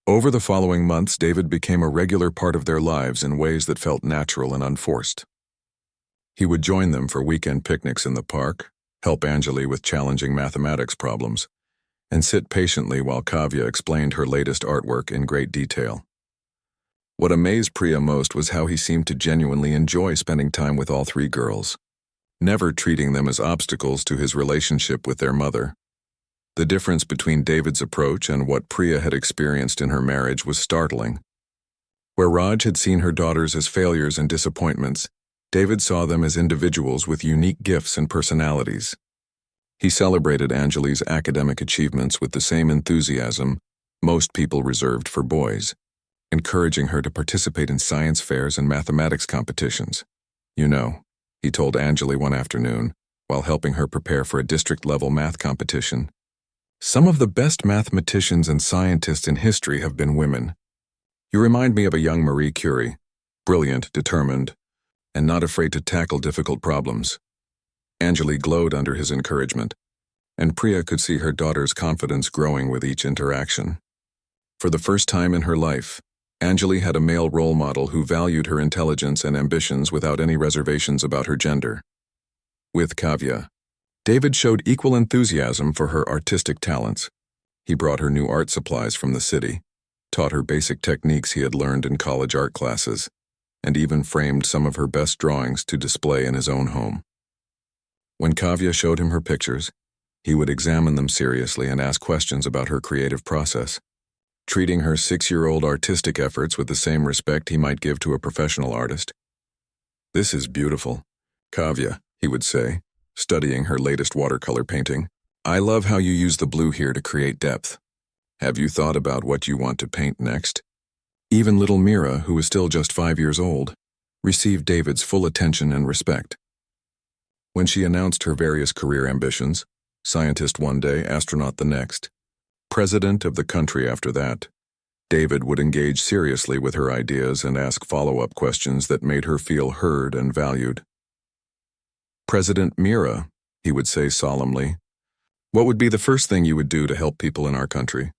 Over the following months, David became a regular part of their lives in ways that felt natural and unforced. He would join them for weekend picnics in the park, help Anjali with challenging mathematics problems, and sit patiently while Kavya explained her latest artwork in great detail. What amazed Priya most was how he seemed to genuinely enjoy spending time with all three girls, never treating them as obstacles to his relationship with their mother. The difference between David's approach and what Priya had experienced in her marriage was startling. Where Raj had seen her daughters as failures and disappointments, David saw them as individuals with unique gifts and personalities. He celebrated Anjali's academic achievements with the same enthusiasm most people reserved for boys, encouraging her to participate in science fairs and mathematics competitions. "You know," he told Anjali one afternoon, while helping her prepare for a district-level math competition, "some of the best mathematicians and scientists in history have been women. You remind me of a young Marie Curie, brilliant, determined, and not afraid to tackle difficult problems." Anjali glowed under his encouragement, and Priya could see her daughter's confidence growing with each interaction. For the first time in her life, Anjali had a male role model who valued her intelligence and ambitions without any reservations about her gender. With Kavya, David showed equal enthusiasm for her artistic talents. He brought her new art supplies from the city, taught her basic techniques he had learned in college art classes, and even framed some of her best drawings to display in his own home. When Kavya showed him her pictures, he would examine them seriously and ask questions about her creative process, treating her 6-year-old artistic efforts with the same respect he might give to a professional artist. "This is beautiful, Kavya," he would say, studying her latest watercolor painting. "I love how you use the blue here to create depth. Have you thought about what you want to paint next?" Even little Mira, who was still just 5 years old, received David's full attention and respect. When she announced her various career ambitions, scientist one day, astronaut the next, president of the country after that, David would engage seriously with her ideas and ask follow-up questions that made her feel heard and valued. "President Mira," he would say solemnly, "what would be the first thing you would do to help people in our country?"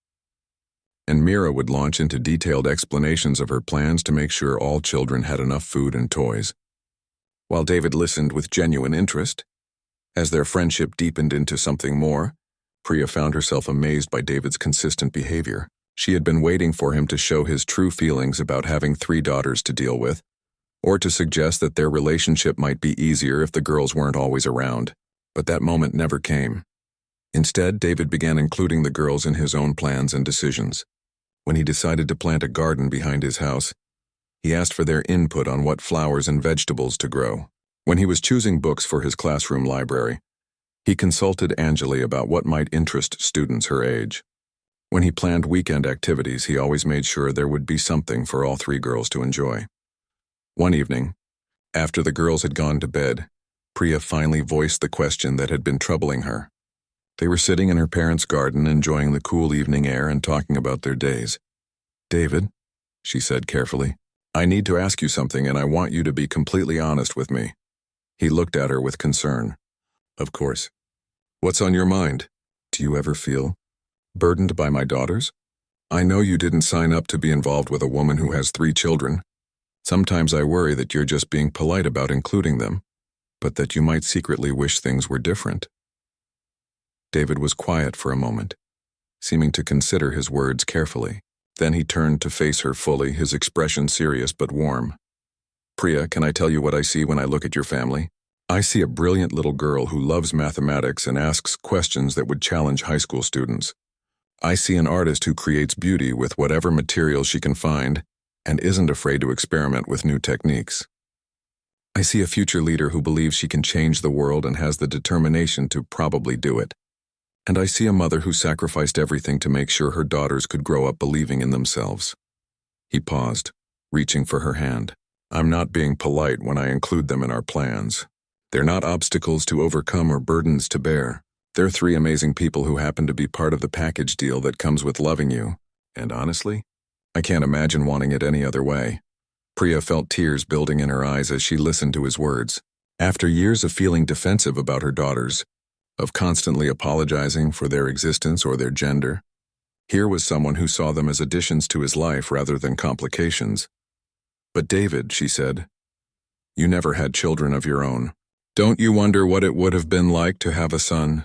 And Mira would launch into detailed explanations of her plans to make sure all children had enough food and toys. While David listened with genuine interest, as their friendship deepened into something more, Priya found herself amazed by David's consistent behavior. She had been waiting for him to show his true feelings about having 3 daughters to deal with, or to suggest that their relationship might be easier if the girls weren't always around. But that moment never came. Instead, David began including the girls in his own plans and decisions. When he decided to plant a garden behind his house, he asked for their input on what flowers and vegetables to grow. When he was choosing books for his classroom library, he consulted Anjali about what might interest students her age. When he planned weekend activities, he always made sure there would be something for all 3 girls to enjoy. One evening, after the girls had gone to bed, Priya finally voiced the question that had been troubling her. They were sitting in her parents' garden, enjoying the cool evening air and talking about their days. "David," she said carefully, "I need to ask you something, and I want you to be completely honest with me." He looked at her with concern. "Of course. What's on your mind? Do you ever feel burdened by my daughters? I know you didn't sign up to be involved with a woman who has 3 children. Sometimes I worry that you're just being polite about including them, but that you might secretly wish things were different." David was quiet for a moment, seeming to consider his words carefully. Then he turned to face her fully, his expression serious but warm. "Priya, can I tell you what I see when I look at your family? I see a brilliant little girl who loves mathematics and asks questions that would challenge high school students. I see an artist who creates beauty with whatever materials she can find and isn't afraid to experiment with new techniques. I see a future leader who believes she can change the world and has the determination to probably do it. And I see a mother who sacrificed everything to make sure her daughters could grow up believing in themselves." He paused, reaching for her hand. "I'm not being polite when I include them in our plans. They're not obstacles to overcome or burdens to bear. They're 3 amazing people who happen to be part of the package deal that comes with loving you. And honestly, I can't imagine wanting it any other way." Priya felt tears building in her eyes as she listened to his words. After years of feeling defensive about her daughters, of constantly apologizing for their existence or their gender, here was someone who saw them as additions to his life rather than complications. "But David," she said, "you never had children of your own. Don't you wonder what it would have been like to have a son?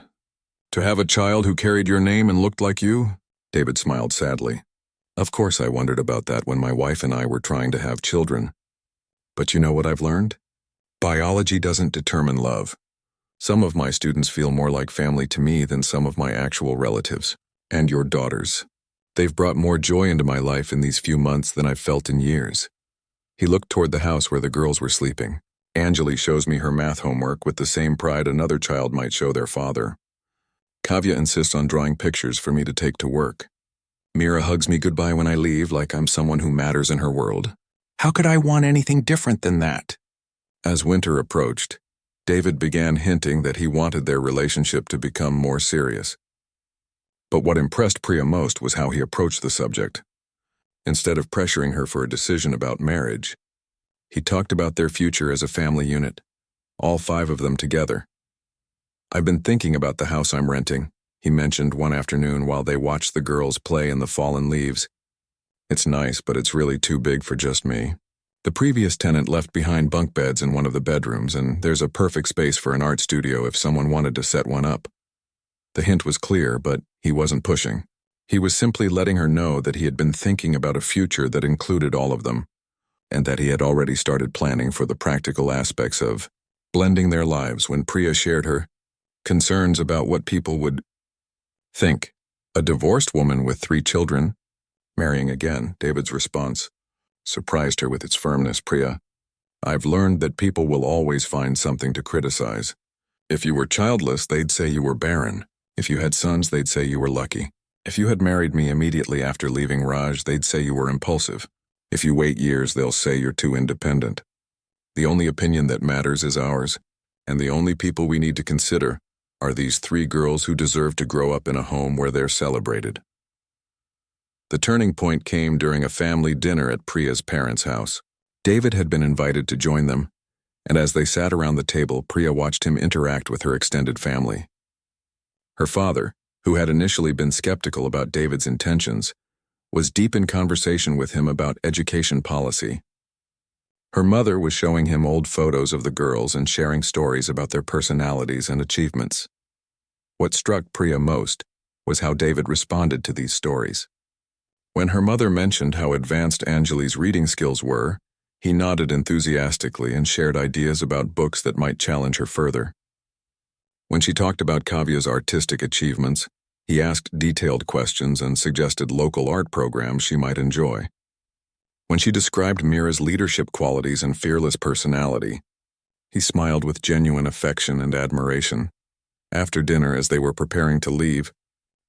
To have a child who carried your name and looked like you?" David smiled sadly. "Of course I wondered about that when my wife and I were trying to have children. But you know what I've learned? Biology doesn't determine love. Some of my students feel more like family to me than some of my actual relatives. And your daughters. They've brought more joy into my life in these few months than I've felt in years." He looked toward the house where the girls were sleeping. "Anjali shows me her math homework with the same pride another child might show their father. Kavya insists on drawing pictures for me to take to work. Mira hugs me goodbye when I leave like I'm someone who matters in her world. How could I want anything different than that?" As winter approached, David began hinting that he wanted their relationship to become more serious. But what impressed Priya most was how he approached the subject. Instead of pressuring her for a decision about marriage, he talked about their future as a family unit, all 5 of them together. "I've been thinking about the house I'm renting," he mentioned one afternoon while they watched the girls play in the fallen leaves. "It's nice, but it's really too big for just me. The previous tenant left behind bunk beds in one of the bedrooms, and there's a perfect space for an art studio if someone wanted to set one up." The hint was clear, but he wasn't pushing. He was simply letting her know that he had been thinking about a future that included all of them, and that he had already started planning for the practical aspects of blending their lives when Priya shared her concerns about what people would think. A divorced woman with 3 children, marrying again. David's response surprised her with its firmness. "Priya, I've learned that people will always find something to criticize. If you were childless, they'd say you were barren. If you had sons, they'd say you were lucky. If you had married me immediately after leaving Raj, they'd say you were impulsive. If you wait years, they'll say you're too independent. The only opinion that matters is ours, and the only people we need to consider are these 3 girls who deserve to grow up in a home where they're celebrated." The turning point came during a family dinner at Priya's parents' house. David had been invited to join them, and as they sat around the table, Priya watched him interact with her extended family. Her father, who had initially been skeptical about David's intentions, was deep in conversation with him about education policy. Her mother was showing him old photos of the girls and sharing stories about their personalities and achievements. What struck Priya most was how David responded to these stories. When her mother mentioned how advanced Anjali's reading skills were, he nodded enthusiastically and shared ideas about books that might challenge her further. When she talked about Kavya's artistic achievements, he asked detailed questions and suggested local art programs she might enjoy. When she described Mira's leadership qualities and fearless personality, he smiled with genuine affection and admiration. After dinner, as they were preparing to leave,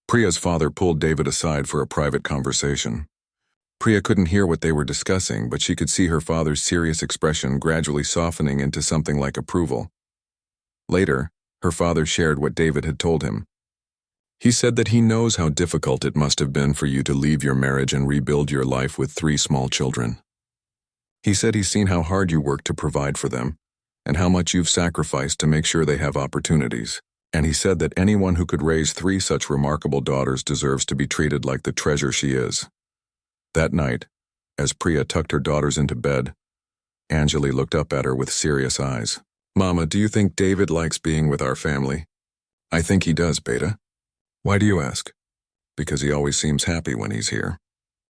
Priya's father pulled David aside for a private conversation. Priya couldn't hear what they were discussing, but she could see her father's serious expression gradually softening into something like approval. Later, her father shared what David had told him. He said that he knows how difficult it must have been for you to leave your marriage and rebuild your life with 3 small children. He said he's seen how hard you worked to provide for them, and how much you've sacrificed to make sure they have opportunities. And he said that anyone who could raise 3 such remarkable daughters deserves to be treated like the treasure she is. That night, as Priya tucked her daughters into bed, Anjali looked up at her with serious eyes. "Mama, do you think David likes being with our family?" "I think he does, Beta." "Why do you ask?" "Because he always seems happy when he's here.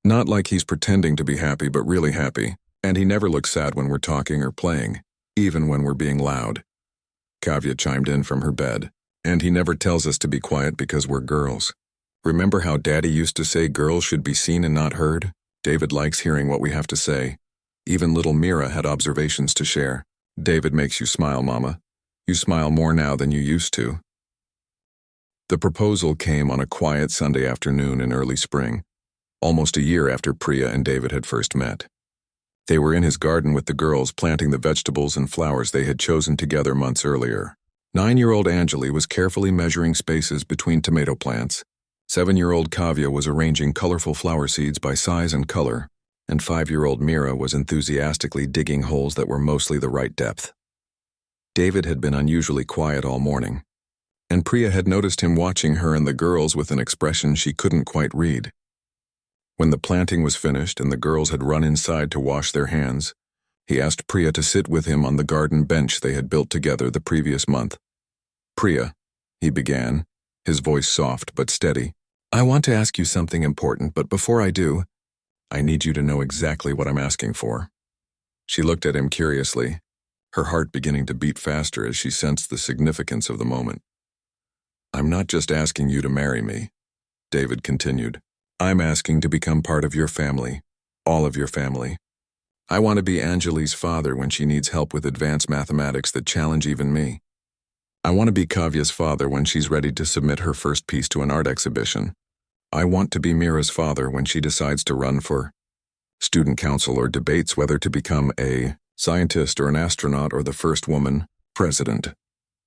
Not like he's pretending to be happy, but really happy. And he never looks sad when we're talking or playing, even when we're being loud." Kavya chimed in from her bed. "And he never tells us to be quiet because we're girls. Remember how Daddy used to say girls should be seen and not heard? David likes hearing what we have to say. Even little Mira had observations to share." "David makes you smile, Mama. You smile more now than you used to." The proposal came on a quiet Sunday afternoon in early spring, almost a year after Priya and David had first met. They were in his garden with the girls, planting the vegetables and flowers they had chosen together months earlier. 9-year-old Anjali was carefully measuring spaces between tomato plants. 7-year-old Kavya was arranging colorful flower seeds by size and color, and 5-year-old Mira was enthusiastically digging holes that were mostly the right depth. David had been unusually quiet all morning, and Priya had noticed him watching her and the girls with an expression she couldn't quite read. When the planting was finished and the girls had run inside to wash their hands, he asked Priya to sit with him on the garden bench they had built together the previous month. "Priya," he began, his voice soft but steady, "I want to ask you something important, but before I do, I need you to know exactly what I'm asking for." She looked at him curiously, her heart beginning to beat faster as she sensed the significance of the moment. "I'm not just asking you to marry me," David continued. "I'm asking to become part of your family, all of your family. I want to be Anjali's father when she needs help with advanced mathematics that challenge even me. I want to be Kavya's father when she's ready to submit her first piece to an art exhibition. I want to be Mira's father when she decides to run for student council or debates whether to become a scientist or an astronaut or the first woman president."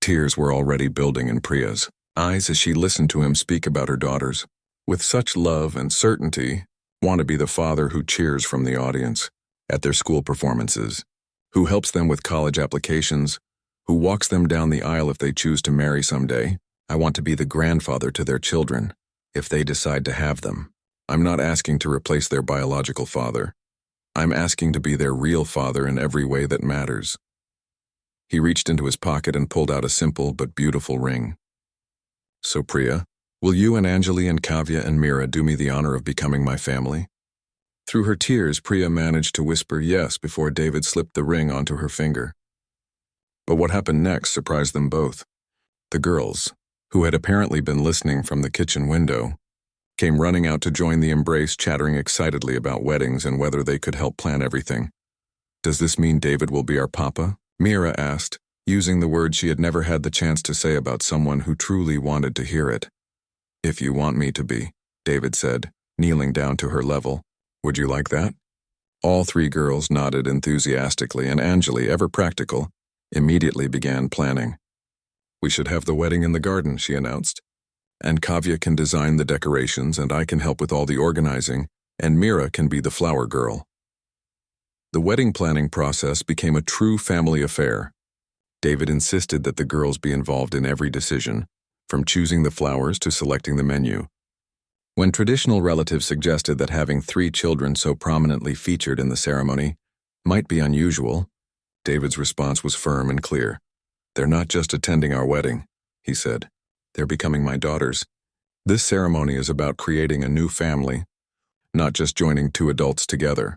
Tears were already building in Priya's eyes as she listened to him speak about her daughters. With such love and certainty, want to be the father who cheers from the audience at their school performances, who helps them with college applications, who walks them down the aisle if they choose to marry someday. I want to be the grandfather to their children, if they decide to have them. I'm not asking to replace their biological father. I'm asking to be their real father in every way that matters. He reached into his pocket and pulled out a simple but beautiful ring. "So Priya, will you and Anjali and Kavya and Mira do me the honor of becoming my family?" Through her tears, Priya managed to whisper yes before David slipped the ring onto her finger. But what happened next surprised them both. The girls, who had apparently been listening from the kitchen window, came running out to join the embrace, chattering excitedly about weddings and whether they could help plan everything. "Does this mean David will be our papa?" Mira asked, using the word she had never had the chance to say about someone who truly wanted to hear it. "If you want me to be," David said, kneeling down to her level. "Would you like that?" All 3 girls nodded enthusiastically, and Anjali, ever practical, immediately began planning. "We should have the wedding in the garden," she announced. "And Kavya can design the decorations, and I can help with all the organizing, and Mira can be the flower girl." The wedding planning process became a true family affair. David insisted that the girls be involved in every decision, from choosing the flowers to selecting the menu. When traditional relatives suggested that having 3 children so prominently featured in the ceremony Might be unusual. David's response was firm and clear. They're not just attending our wedding, he said. They're becoming my daughters. This ceremony is about creating a new family, not just joining two adults together.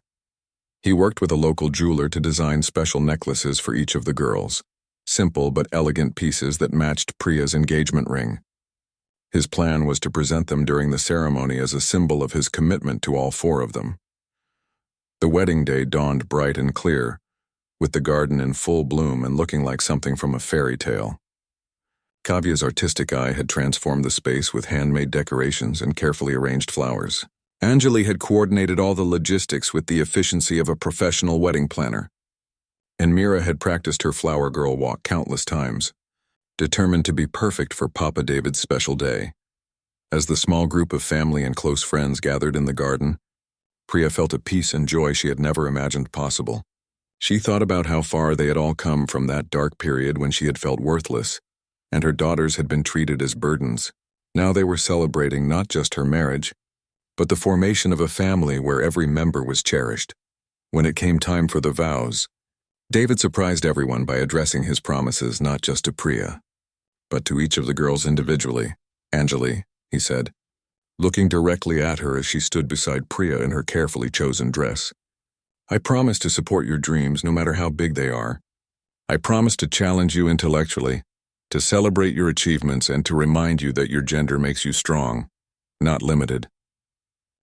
He worked with a local jeweler to design special necklaces for each of the girls, simple but elegant pieces that matched Priya's engagement ring. His plan was to present them during the ceremony as a symbol of his commitment to all four of them. The wedding day dawned bright and clear, with the garden in full bloom and looking like something from a fairy tale. Kavya's artistic eye had transformed the space with handmade decorations and carefully arranged flowers. Anjali had coordinated all the logistics with the efficiency of a professional wedding planner. And Mira had practiced her flower girl walk countless times, determined to be perfect for Papa David's special day. As the small group of family and close friends gathered in the garden, Priya felt a peace and joy she had never imagined possible. She thought about how far they had all come from that dark period when she had felt worthless, and her daughters had been treated as burdens. Now they were celebrating not just her marriage, but the formation of a family where every member was cherished. When it came time for the vows, David surprised everyone by addressing his promises not just to Priya, but to each of the girls individually. Anjali, he said, looking directly at her as she stood beside Priya in her carefully chosen dress. I promise to support your dreams no matter how big they are. I promise to challenge you intellectually, to celebrate your achievements and to remind you that your gender makes you strong, not limited.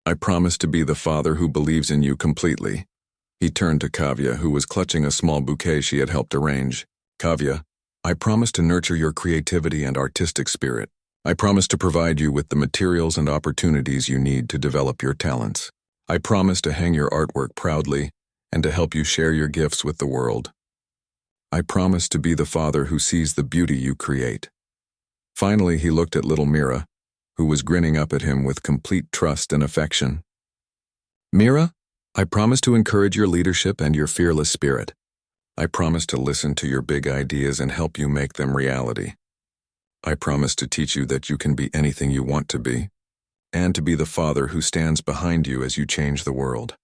I promise to be the father who believes in you completely. He turned to Kavya, who was clutching a small bouquet she had helped arrange. Kavya, I promise to nurture your creativity and artistic spirit. I promise to provide you with the materials and opportunities you need to develop your talents. I promise to hang your artwork proudly and to help you share your gifts with the world. I promise to be the father who sees the beauty you create. Finally, he looked at little Mira, who was grinning up at him with complete trust and affection. Mira, I promise to encourage your leadership and your fearless spirit. I promise to listen to your big ideas and help you make them reality. I promise to teach you that you can be anything you want to be, and to be the father who stands behind you as you change the world.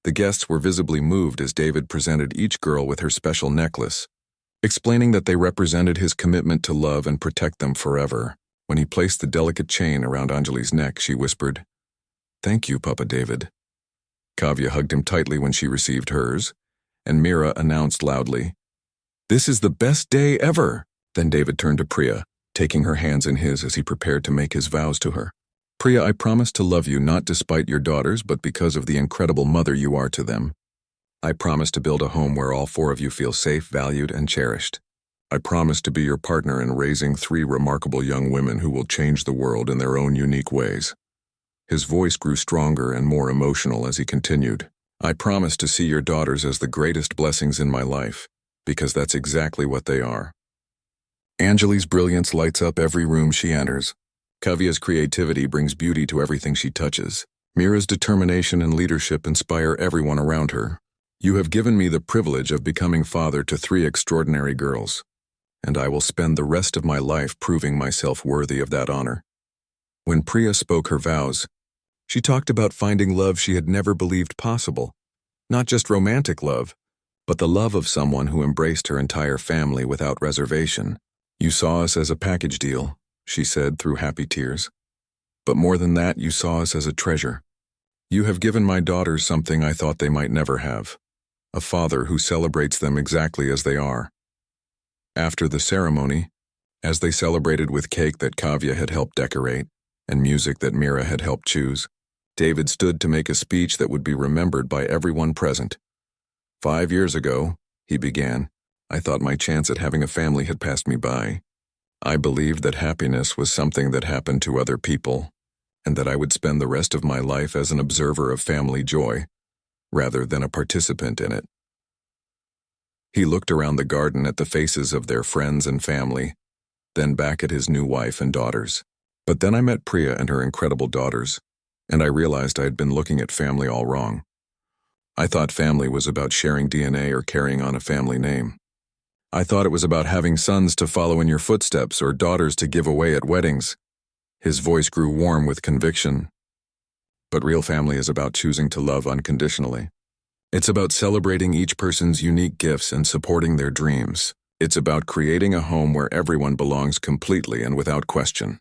The guests were visibly moved as David presented each girl with her special necklace, explaining that they represented his commitment to love and protect them forever. When he placed the delicate chain around Anjali's neck, she whispered, "Thank you, Papa David." Kavya hugged him tightly when she received hers, and Mira announced loudly, "This is the best day ever." Then David turned to Priya, taking her hands in his as he prepared to make his vows to her. Priya, I promise to love you not despite your daughters, but because of the incredible mother you are to them. I promise to build a home where all four of you feel safe, valued, and cherished. I promise to be your partner in raising 3 remarkable young women who will change the world in their own unique ways. His voice grew stronger and more emotional as he continued. I promise to see your daughters as the greatest blessings in my life, because that's exactly what they are. Anjali's brilliance lights up every room she enters. Kavya's creativity brings beauty to everything she touches. Mira's determination and leadership inspire everyone around her. You have given me the privilege of becoming father to 3 extraordinary girls, and I will spend the rest of my life proving myself worthy of that honor. When Priya spoke her vows, she talked about finding love she had never believed possible. Not just romantic love, but the love of someone who embraced her entire family without reservation. You saw us as a package deal, she said through happy tears. But more than that, you saw us as a treasure. You have given my daughters something I thought they might never have, a father who celebrates them exactly as they are. After the ceremony, as they celebrated with cake that Kavya had helped decorate and music that Mira had helped choose, David stood to make a speech that would be remembered by everyone present. 5 years ago, he began, I thought my chance at having a family had passed me by. I believed that happiness was something that happened to other people, and that I would spend the rest of my life as an observer of family joy, rather than a participant in it. He looked around the garden at the faces of their friends and family, then back at his new wife and daughters. But then I met Priya and her incredible daughters, and I realized I had been looking at family all wrong. I thought family was about sharing DNA or carrying on a family name. I thought it was about having sons to follow in your footsteps or daughters to give away at weddings. His voice grew warm with conviction. But real family is about choosing to love unconditionally. It's about celebrating each person's unique gifts and supporting their dreams. It's about creating a home where everyone belongs completely and without question.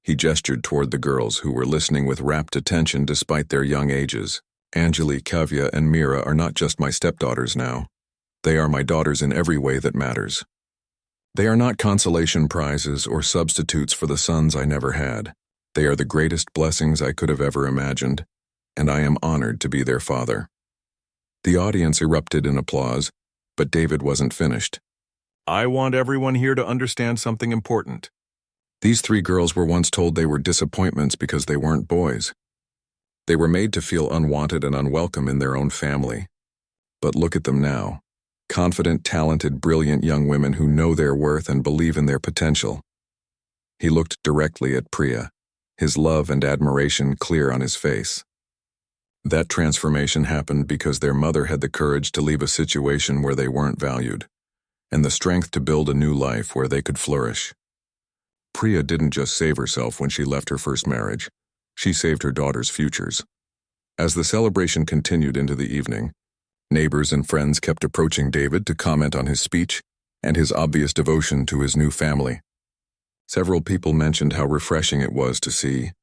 He gestured toward the girls who were listening with rapt attention despite their young ages. Anjali, Kavya, and Mira are not just my stepdaughters now. They are my daughters in every way that matters. They are not consolation prizes or substitutes for the sons I never had. They are the greatest blessings I could have ever imagined, and I am honored to be their father. The audience erupted in applause, but David wasn't finished. I want everyone here to understand something important. These 3 girls were once told they were disappointments because they weren't boys. They were made to feel unwanted and unwelcome in their own family. But look at them now. Confident, talented, brilliant young women who know their worth and believe in their potential. He looked directly at Priya, his love and admiration clear on his face. That transformation happened because their mother had the courage to leave a situation where they weren't valued, and the strength to build a new life where they could flourish. Priya didn't just save herself when she left her first marriage. She saved her daughters' futures. As the celebration continued into the evening, neighbors and friends kept approaching David to comment on his speech and his obvious devotion to his new family. Several people mentioned how refreshing it was to see